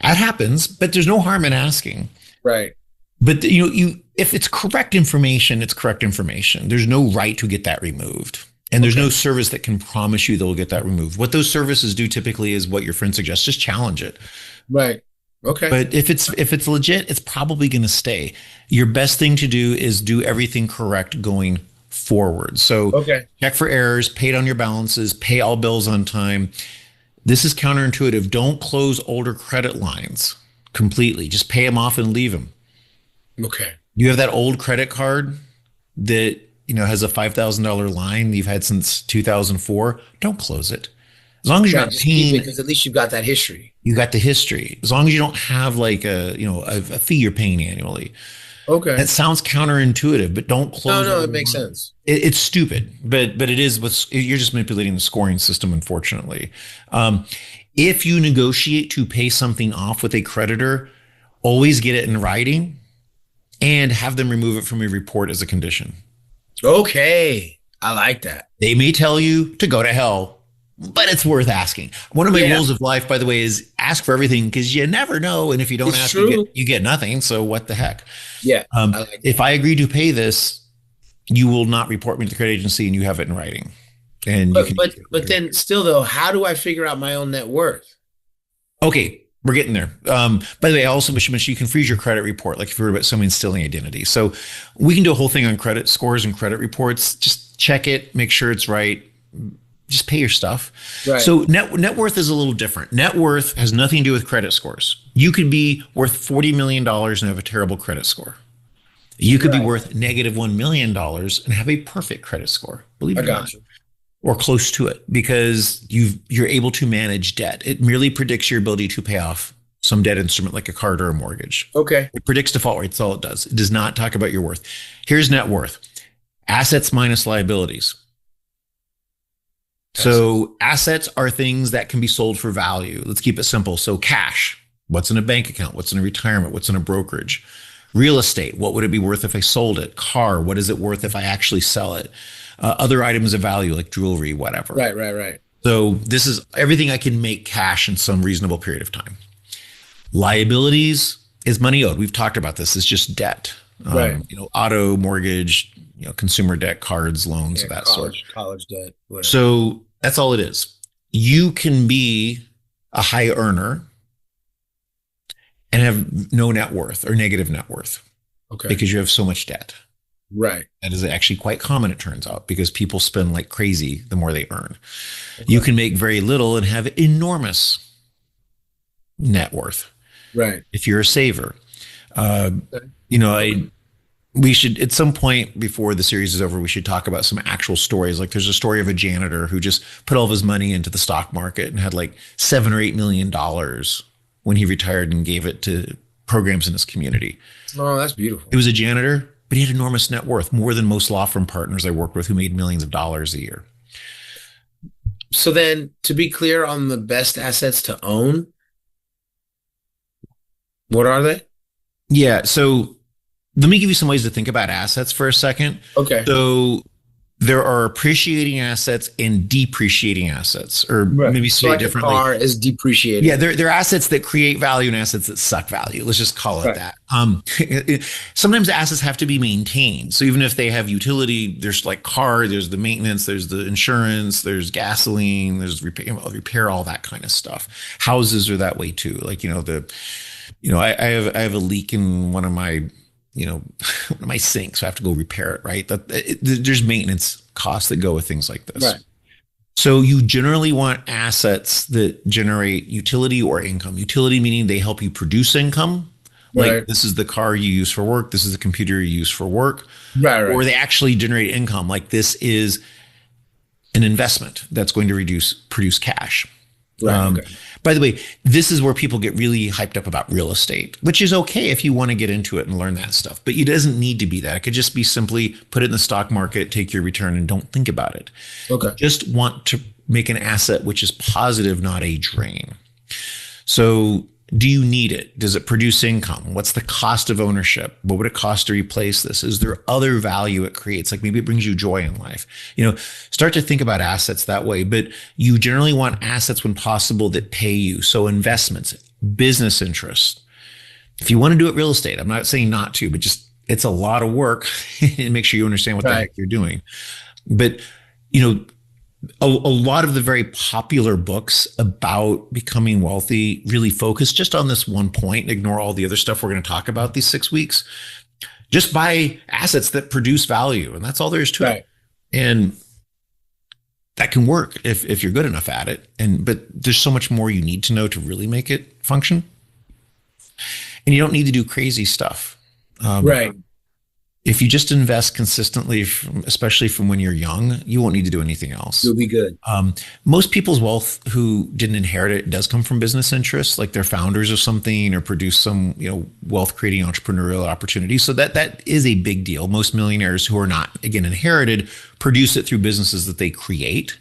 that happens, but there's no harm in asking. Right. But you if it's correct information, it's correct information. There's no right to get that removed. And there's no Okay. service that can promise you they'll get that removed. What those services do typically is what your friend suggests, just challenge it. Right. Okay. But if it's legit, it's probably going to stay. Your best thing to do is do everything correct going forward. So Okay. check for errors, pay down your balances, pay all bills on time. This is counterintuitive. Don't close older credit lines completely. Just pay them off and leave them. Okay. You have that old credit card that has a $5,000 line you've had since 2004. Don't close it. As long as you're Right. not Just keep it paying, because at least you've got that history. you got the history. As long as you don't have like a fee you're paying annually. Okay. That sounds counterintuitive, but don't No, close no, it. it makes sense. It's stupid, but it is you're just manipulating the scoring system, unfortunately. If you negotiate to pay something off with a creditor, always get it in writing and have them remove it from your report as a condition. Okay. I like that. They may tell you to go to hell, but it's worth asking. One of my Yeah. rules of life, by the way, is ask for everything because you never know. And if you don't It's ask, true. you get nothing. So what the heck? Yeah. I like that. If I agree to pay this, you will not report me to the credit agency and you have it in writing. And you But then still though, how do I figure out my own net worth? okay, we're getting there. By the way, I also should mention you can freeze your credit report, like if you're about someone stealing identity. So we can do a whole thing on credit scores and credit reports. Just check it, make sure it's right. Just pay your stuff. Right. So net worth is a little different. Net worth has nothing to do with credit scores. You could be worth $40 million and have a terrible credit score. You could be Right. worth negative $1 million and have a perfect credit score. Believe I it or got not. you. Or close to it because you're able to manage debt. It merely predicts your ability to pay off some debt instrument like a card or a mortgage. Okay. It predicts default rates. That's all it does. It does not talk about your worth. Here's net worth: assets minus liabilities. So assets are things that can be sold for value. Let's keep it simple. So cash, what's in a bank account? What's in a retirement? What's in a brokerage? Real estate, what would it be worth if I sold it? Car, what is it worth if I actually sell it? Other items of value like jewelry, whatever. Right, right, right. So this is everything I can make cash in some reasonable period of time. Liabilities is money owed. We've talked about this. It's just debt. Right. Auto, mortgage, consumer debt, cards, loans, Yeah, of that sort. college debt. Whatever. So that's all it is. You can be a high earner and have no net worth or negative net worth Okay. because you have so much debt. Right. That is actually quite common, it turns out, because people spend like crazy the more they earn. You can make very little and have enormous net worth Right. if you're a saver. Okay. We should, at some point before the series is over, we should talk about some actual stories. Like there's a story of a janitor who just put all of his money into the stock market and had like $7 or $8 million when he retired and gave it to programs in his community. Oh, that's beautiful. It was a janitor, but he had enormous net worth, more than most law firm partners I worked with who made millions of dollars a year. So then, to be clear on the best assets to own, what are they? Yeah. So let me give you some ways to think about assets for a second. Okay. So there are appreciating assets and depreciating assets, or Right. maybe So say it like a differently. car is depreciated. Yeah, they're assets that create value and assets that suck value. Let's just call it Right. that. Sometimes the assets have to be maintained. So even if they have utility, there's like car, there's the maintenance, there's the insurance, there's gasoline, there's repair, all that kind of stuff. Houses are that way too. Like I have a leak in one of my my sink, so I have to go repair it, right? There's maintenance costs that go with things like this. Right. So you generally want assets that generate utility or income. Utility meaning they help you produce income. Like Right. this is the car you use for work. This is the computer you use for work. Right. Or Right. they actually generate income. Like this is an investment that's going to produce cash. Right. Um, Okay. by the way, this is where people get really hyped up about real estate, which is okay if you want to get into it and learn that stuff. But it doesn't need to be that. It could just be simply put it in the stock market, take your return, and don't think about it. Okay. Just want to make an asset which is positive, not a drain. So, do you need it? Does it produce income? What's the cost of ownership? What would it cost to replace this? Is there other value it creates? Like maybe it brings you joy in life. Start to think about assets that way. But you generally want assets when possible that pay you. So investments, business interests. If you want to do it real estate, I'm not saying not to, but just it's a lot of work and make sure you understand what the Right. heck you're doing. But you know, a lot of the very popular books about becoming wealthy really focus just on this one point and ignore all the other stuff we're going to talk about these 6 weeks. Just buy assets that produce value, and that's all there is to Right. it. And that can work if you're good enough at it. But there's so much more you need to know to really make it function. And you don't need to do crazy stuff. Right. If you just invest consistently, especially from when you're young, you won't need to do anything else. You'll be good. Most people's wealth who didn't inherit it does come from business interests, like they're founders of something or produce some, wealth creating entrepreneurial opportunity. So that is a big deal. Most millionaires who are not, again, inherited, produce it through businesses that they create.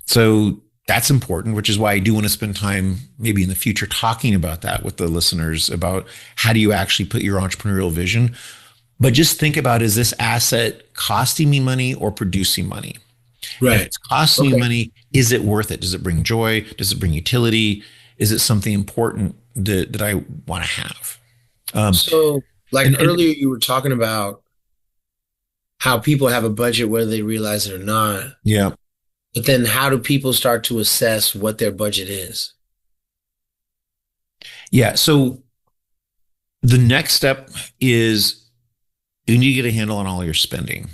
So that's important, which is why I do want to spend time maybe in the future talking about that with the listeners about how do you actually put your entrepreneurial vision. But just think about, is this asset costing me money or producing money? Right. If it's costing me money, is it worth it? Does it bring joy? Does it bring utility? Is it something important that I want to have? So, earlier, you were talking about how people have a budget whether they realize it or not. Yeah. But then how do people start to assess what their budget is? Yeah. So the next step is you need to get a handle on all your spending.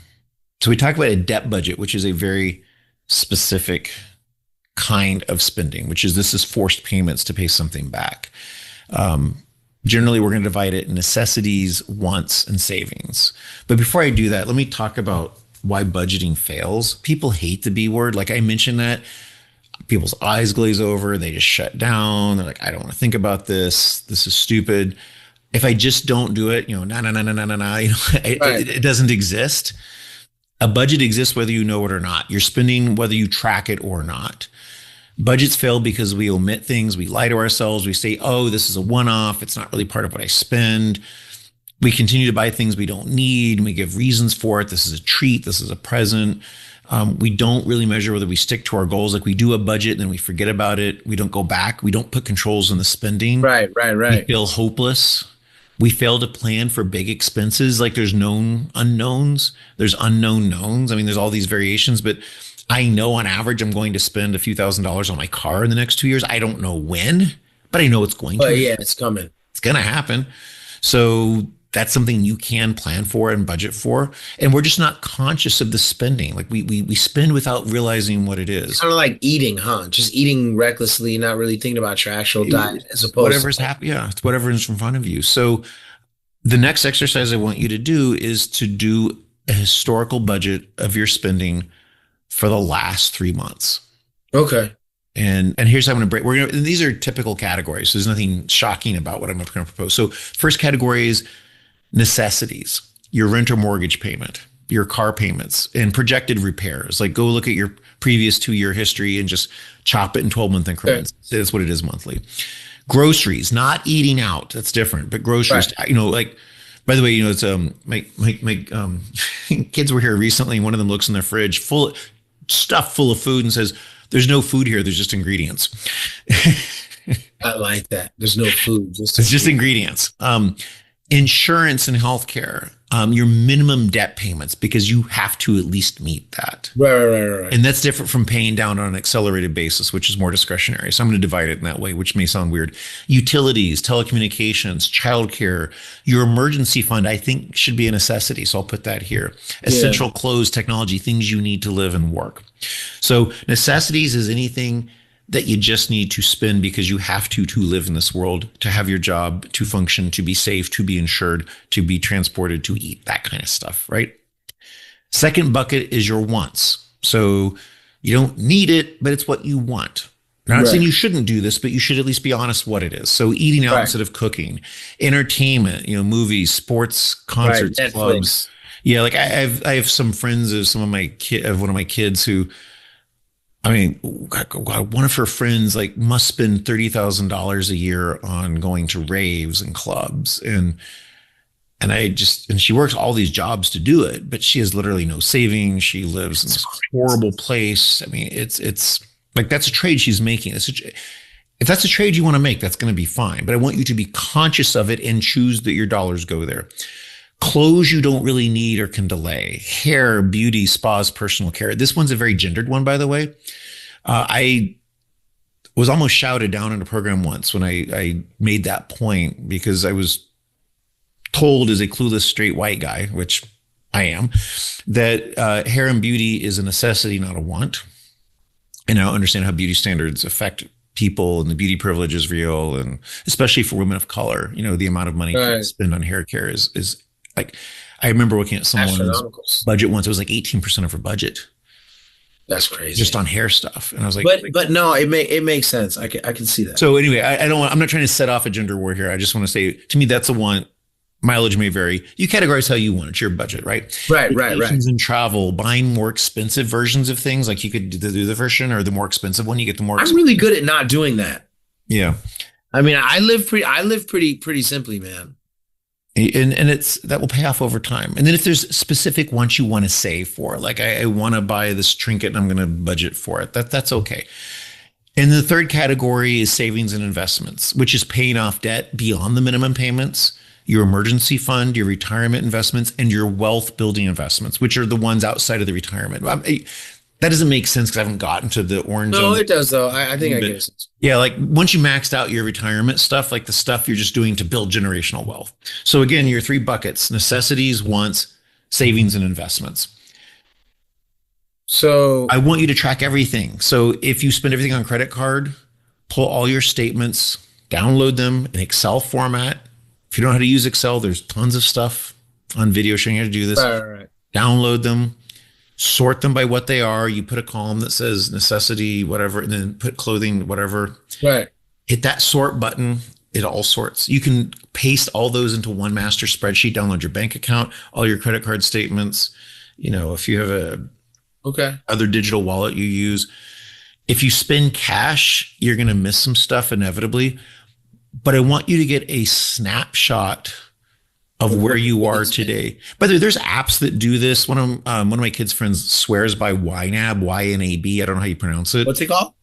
So we talk about a debt budget, which is a very specific kind of spending, this is forced payments to pay something back. Generally, we're going to divide it in necessities, wants, and savings. But before I do that, let me talk about why budgeting fails. People hate the B word. Like I mentioned that, people's eyes glaze over, they just shut down. They're like, I don't want to think about this. This is stupid. If I just don't do it, it doesn't exist. A budget exists whether you know it or not. You're spending whether you track it or not. Budgets fail because we omit things. We lie to ourselves. We say, oh, this is a one-off. It's not really part of what I spend. We continue to buy things we don't need. And we give reasons for it. This is a treat. This is a present. We don't really measure whether we stick to our goals. Like we do a budget and then we forget about it. We don't go back. We don't put controls in the spending. Right. We feel hopeless. We fail to plan for big expenses. Like there's known unknowns. There's unknown knowns. I mean, there's all these variations, but I know on average I'm going to spend a few $1,000s on my car in the next 2 years. I don't know when, but I know it's going to. But yeah, it's coming. It's going to happen. So that's something you can plan for and budget for. And we're just not conscious of the spending. Like we spend without realizing what it is. Kind of like eating, huh? Just eating recklessly, not really thinking about your actual diet as opposed whatever's happening. Yeah, it's whatever's in front of you. So the next exercise I want you to do is to do a historical budget of your spending for the last 3 months. Okay. And here's how I'm going to break. And these are typical categories. So there's nothing shocking about what I'm going to propose. So first category is necessities, your rent or mortgage payment, your car payments, and projected repairs. Like go look at your previous 2-year history and just chop it in 12-month increments. Okay. That's what it is monthly. Groceries, not eating out. That's different. But groceries, right. By the way, it's my kids were here recently, and one of them looks in their fridge full of food and says, "There's no food here. There's just ingredients." I like that. There's no food. It's just ingredients. Insurance and healthcare, your minimum debt payments, because you have to at least meet that. Right. And that's different from paying down on an accelerated basis, which is more discretionary. So I'm going to divide it in that way, which may sound weird. Utilities, telecommunications, childcare, your emergency fund, I think should be a necessity. So I'll put that here. Essential clothes, technology, things you need to live and work. So necessities is anything that you just need to spend because you have to live in this world, to have your job, to function, to be safe, to be insured, to be transported, to eat, that kind of stuff, right? Second bucket is your wants. So you don't need it, but it's what you want. I'm not saying you shouldn't do this, but you should at least be honest what it is. So eating out instead of cooking, entertainment, movies, sports, concerts, clubs. Yeah, like I have some friends of one of my kids who, I mean, God, one of her friends like must spend $30,000 a year on going to raves and clubs, and she works all these jobs to do it, but she has literally no savings. She lives in this horrible place. I mean, it's like that's a trade she's making. If that's a trade you want to make, that's going to be fine. But I want you to be conscious of it and choose that your dollars go there. Clothes you don't really need or can delay. Hair, beauty, spas, personal care. This one's a very gendered one, by the way. I was almost shouted down in a program once when I made that point because I was told as a clueless straight white guy, which I am, that hair and beauty is a necessity, not a want. And I understand how beauty standards affect people and the beauty privilege is real. And especially for women of color, the amount of money you spend on hair care is like, I remember looking at someone's budget once. It was like 18% of her budget. That's crazy. Just on hair stuff. And I was like, but no, it makes sense. I can see that. So anyway, I'm not trying to set off a gender war here. I just want to say, to me, that's a want. Mileage may vary. You categorize how you want. It's your budget, right? Right. And travel, buying more expensive versions of things, like you could do the version or the more expensive one, you get the more. I'm really good at not doing that. Yeah. I mean, I live pretty simply, man. And that will pay off over time. And then if there's specific ones you want to save for, like I want to buy this trinket and I'm going to budget for it, that's okay. And the third category is savings and investments, which is paying off debt beyond the minimum payments, your emergency fund, your retirement investments, and your wealth building investments, which are the ones outside of the retirement. That doesn't make sense because I haven't gotten to the orange. No, it does though. I think I get it. Yeah, like once you maxed out your retirement stuff, like the stuff you're just doing to build generational wealth. So again, your three buckets: necessities, wants, savings, and investments. So I want you to track everything. So if you spend everything on credit card, pull all your statements, download them in Excel format. If you don't know how to use Excel, there's tons of stuff on video showing you how to do this. Right. Download them. Sort them by what they are. You put a column that says necessity, whatever, and then put clothing, whatever. Right. Hit that sort button. It all sorts. You can paste all those into one master spreadsheet, download your bank account, all your credit card statements. If you have other digital wallet you use. If you spend cash, you're going to miss some stuff inevitably. But I want you to get a snapshot of where you are today. By the way, there's apps that do this. One of my kids' friends swears by YNAB, YNAB. I don't know how you pronounce it. What's it called?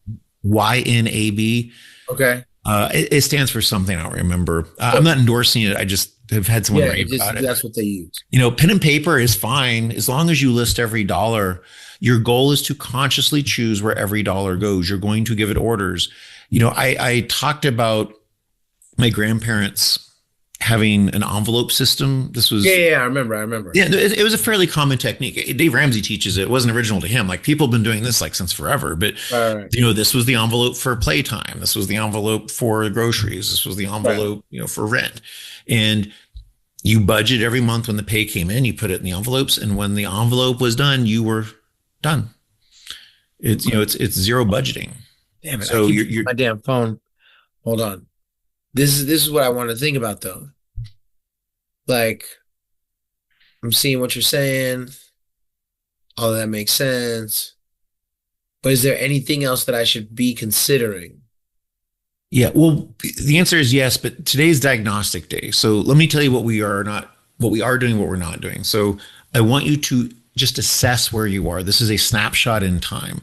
YNAB. Okay. It stands for something I don't remember. I'm not endorsing it. I just have had someone rave about it. That's what they use. Pen and paper is fine as long as you list every dollar. Your goal is to consciously choose where every dollar goes. You're going to give it orders. I talked about my grandparents having an envelope system. This was I remember. Yeah, it was a fairly common technique. Dave Ramsey teaches it. It wasn't original to him. Like people have been doing this like since forever. But this was the envelope for playtime. This was the envelope for groceries. This was the envelope, for rent. And you budget every month when the pay came in. You put it in the envelopes, and when the envelope was done, you were done. It's it's zero budgeting. Damn it! So you're my damn phone. Hold on. This is what I want to think about though. Like, I'm seeing what you're saying. All that makes sense. But is there anything else that I should be considering? Yeah, well, the answer is yes, but today's diagnostic day. So let me tell you what we are doing, what we're not doing. So I want you to just assess where you are. This is a snapshot in time.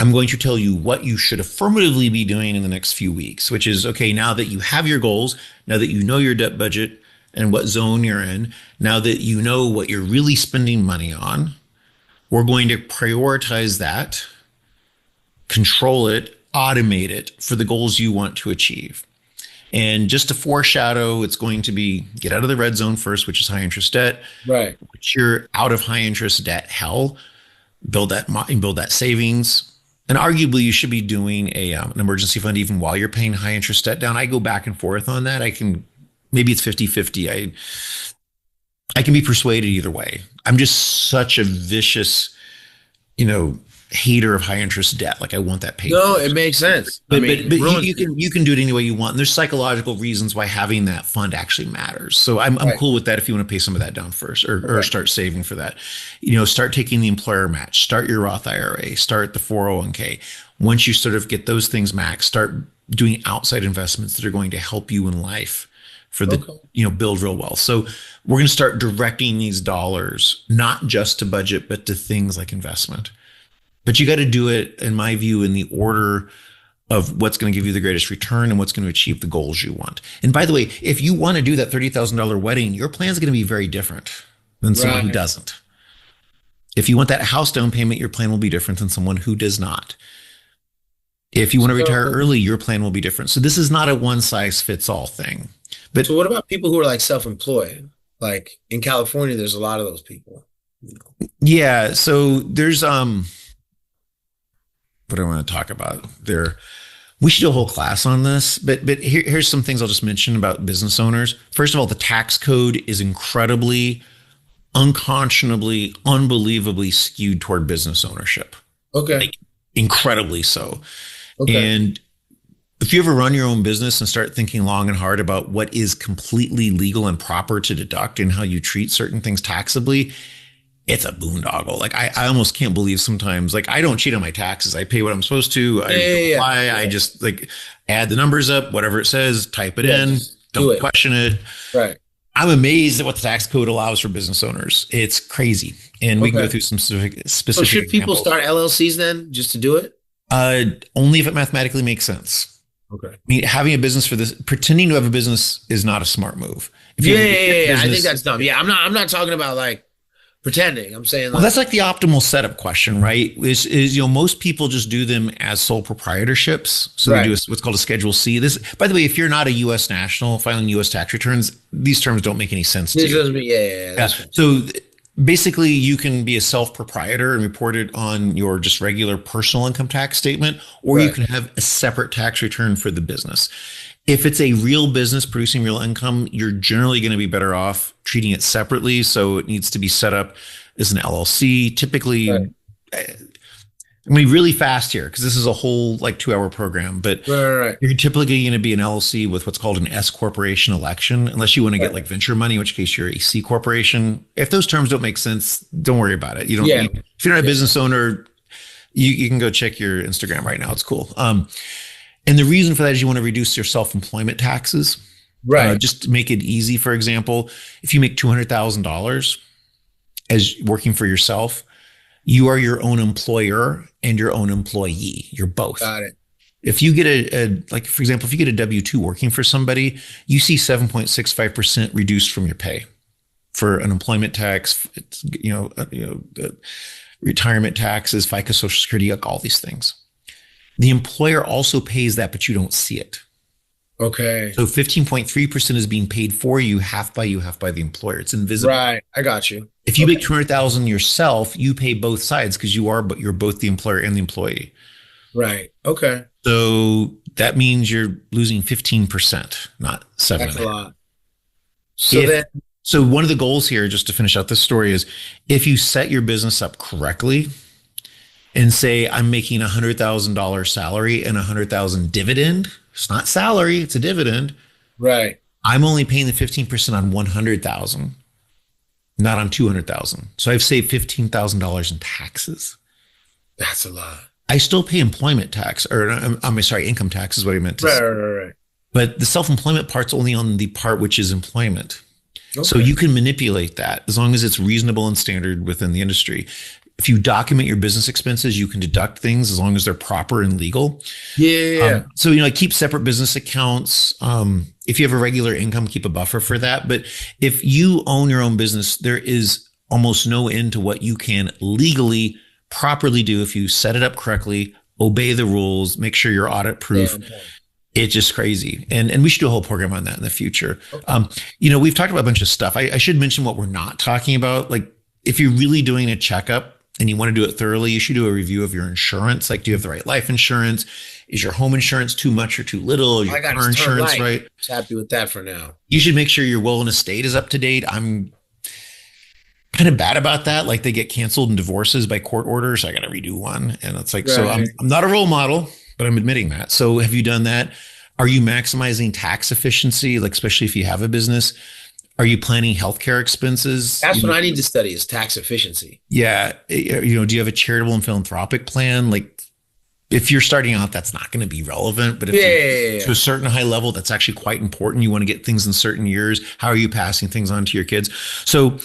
I'm going to tell you what you should affirmatively be doing in the next few weeks, which is, okay, now that you have your goals, now that you know your debt budget, and what zone you're in. Now that you know what you're really spending money on, we're going to prioritize that, control it, automate it for the goals you want to achieve. And just to foreshadow, it's going to be get out of the red zone first, which is high interest debt. Right. Once you're out of high interest debt hell, build that savings. And arguably, you should be doing an emergency fund even while you're paying high interest debt down. I go back and forth on that. Maybe it's 50-50. I can be persuaded either way. I'm just such a vicious, hater of high interest debt. Like I want that paid. No, it makes sense. But you can do it any way you want. And there's psychological reasons why having that fund actually matters. So I'm cool with that if you want to pay some of that down first or start saving for that. Start taking the employer match, start your Roth IRA, start the 401k. Once you sort of get those things maxed, start doing outside investments that are going to help you in life for build real wealth. So we're going to start directing these dollars, not just to budget, but to things like investment. But you got to do it, in my view, in the order of what's going to give you the greatest return and what's going to achieve the goals you want. And by the way, if you want to do that $30,000 wedding, your plan is going to be very different than someone who doesn't. If you want that house down payment, your plan will be different than someone who does not. If you want to retire early, your plan will be different. So this is not a one size fits all thing. But so what about people who are like self-employed? Like in California, there's a lot of those people. Yeah. So there's what I want to talk about there. We should do a whole class on this, but here's some things I'll just mention about business owners. First of all, the tax code is incredibly, unconscionably, unbelievably skewed toward business ownership. Okay. Like, incredibly so. Okay. And if you ever run your own business and start thinking long and hard about what is completely legal and proper to deduct and how you treat certain things taxably, it's a boondoggle. Like I almost can't believe sometimes, like I don't cheat on my taxes. I pay what I'm supposed to. I apply. I just like add the numbers up, whatever it says, type it in, don't question it. Right. I'm amazed at what the tax code allows for business owners. It's crazy. And we can go through some specific So should people start LLCs then just to do it? Only if it mathematically makes sense. Okay. I mean, having a business for this, pretending to have a business is not a smart move. If I think that's dumb. Yeah, I'm not talking about like pretending. I'm saying, well, that's like the optimal setup question, right? Is most people just do them as sole proprietorships. So they do what's called a Schedule C. This, by the way, if you're not a U.S. national filing U.S. tax returns, these terms don't make any sense to you. So basically, you can be a self-proprietor and report it on your just regular personal income tax statement, or you can have a separate tax return for the business. If it's a real business producing real income, you're generally going to be better off treating it separately. So it needs to be set up as an LLC. Typically, I'm going to be really fast here because this is a whole like 2-hour program, but you're typically going to be an LLC with what's called an S corporation election, unless you want to get like venture money, in which case you're a C corporation. If those terms don't make sense, don't worry about it. You don't need, if you're not a business owner, you can go check your Instagram right now. It's cool. And the reason for that is you want to reduce your self-employment taxes. Right. Just to make it easy. For example, if you make $200,000 as working for yourself, you are your own employer and your own employee. You're both. Got it. If you get like, for example, if you get a W-2 working for somebody, you see 7.65% reduced from your pay for unemployment tax, retirement taxes, FICA, Social Security, all these things. The employer also pays that, but you don't see it. Okay. So 15.3% is being paid for you, half by the employer. It's invisible. Right. I got you. If you make $200,000 yourself, you pay both sides because you're both the employer and the employee. Right. Okay. So that means you're losing 15%, not 7%. That's a lot. So one of the goals here, just to finish out this story, is if you set your business up correctly and say, I'm making $100,000 salary and $100,000 dividend. It's not salary, it's a dividend. Right. I'm only paying the 15% on 100,000, not on 200,000. So I've saved $15,000 in taxes. That's a lot. I still pay employment tax, or I'm sorry, income tax is what I meant to say. Right. But the self-employment part's only on the part which is employment. Okay. So you can manipulate that as long as it's reasonable and standard within the industry. if you document your business expenses, you can deduct things as long as they're proper and legal. Yeah. So, like keep separate business accounts. If you have a regular income, keep a buffer for that. But if you own your own business, there is almost no end to what you can legally properly do if you set it up correctly, obey the rules, make sure you're audit proof. Yeah. It's just crazy. And we should do a whole program on that in the future. Okay. We've talked about a bunch of stuff. I should mention what we're not talking about. Like if you're really doing a checkup and you want to do it thoroughly, you should do a review of your insurance. Like, do you have the right life insurance? Is your home insurance too much or too little? Is your car insurance right? Just happy with that for now. You should make sure your will and estate is up to date. I'm kind of bad about that. Like they get canceled in divorces by court orders. I got to redo one. And it's like, so I'm not a role model, but I'm admitting that. So have you done that? Are you maximizing tax efficiency? Like, especially if you have a business, are you planning healthcare expenses? That's what I need to study is tax efficiency. Yeah. Do you have a charitable and philanthropic plan? Like if you're starting out, that's not going to be relevant, but if you're to a certain high level, that's actually quite important. You want to get things in certain years. How are you passing things on to your kids? So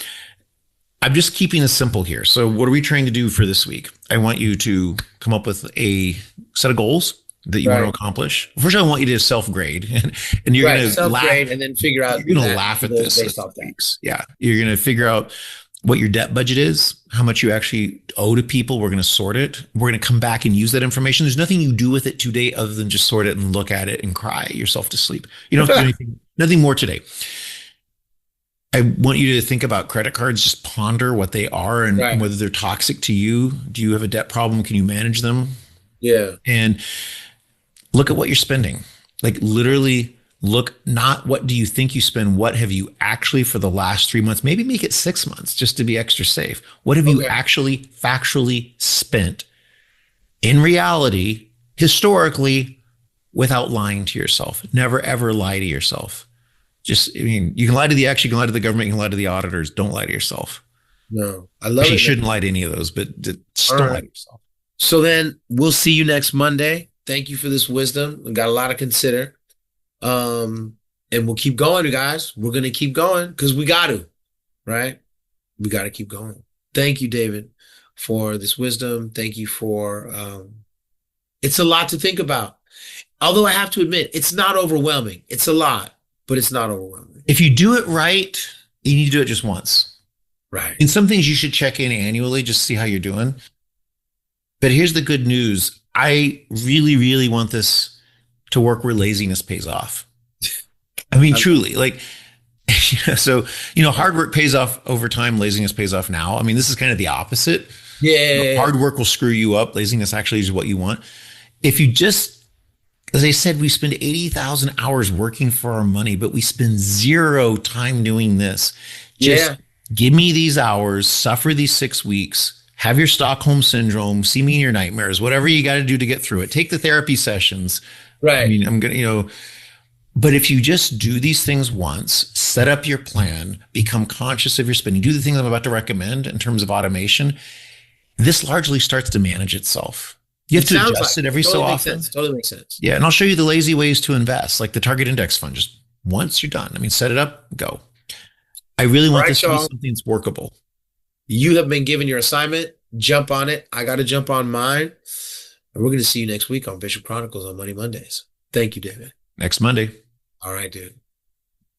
I'm just keeping it simple here. So what are we trying to do for this week? I want you to come up with a set of goals that you want to accomplish. First, I want you to self-grade, and you're going to laugh, and then figure out. You're going to laugh at this based off that. Yeah, you're going to figure out what your debt budget is, how much you actually owe to people. We're going to sort it. We're going to come back and use that information. There's nothing you do with it today other than just sort it and look at it and cry yourself to sleep. You don't have to do anything, nothing more today. I want you to think about credit cards, just ponder what they are and whether they're toxic to you. Do you have a debt problem? Can you manage them? Yeah. And look at what you're spending. Like literally look, not what do you think you spend? What have you actually for the last 3 months? Maybe make it 6 months just to be extra safe. What have you actually factually spent in reality, historically, without lying to yourself? Never, ever lie to yourself. You can lie to the X, you can lie to the government, you can lie to the auditors. Don't lie to yourself. No, I love it. You shouldn't lie to any of those, but just don't lie to yourself. So then we'll see you next Monday. Thank you for this wisdom. We got a lot to consider. And we'll keep going, you guys. We're going to keep going because we got to, right? We got to keep going. Thank you, David, for this wisdom. Thank you for, it's a lot to think about. Although I have to admit, it's not overwhelming. It's a lot. But it's not overwhelming. If you do it right, you need to do it just once. Right. And some things you should check in annually, just see how you're doing. But here's the good news. I really, really want this to work where laziness pays off. I mean, truly, like, so, hard work pays off over time. Laziness pays off now. I mean, this is kind of the opposite. Yeah. Hard work will screw you up. Laziness actually is what you want. If you just, as I said, we spend 80,000 hours working for our money, but we spend 0 time doing this. Just give me these hours, suffer these 6 weeks, have your Stockholm syndrome, see me in your nightmares, whatever you got to do to get through it. Take the therapy sessions. Right. I mean, I'm going to, but if you just do these things once, set up your plan, become conscious of your spending, do the things I'm about to recommend in terms of automation, this largely starts to manage itself. You have to adjust it every so often. Totally makes sense. Yeah. And I'll show you the lazy ways to invest, like the target index fund. Just once you're done. I mean, set it up, go. I really want this to be something that's workable. You have been given your assignment. Jump on it. I got to jump on mine. And we're going to see you next week on Bishop Chronicles on Money Mondays. Thank you, David. Next Monday. All right, dude.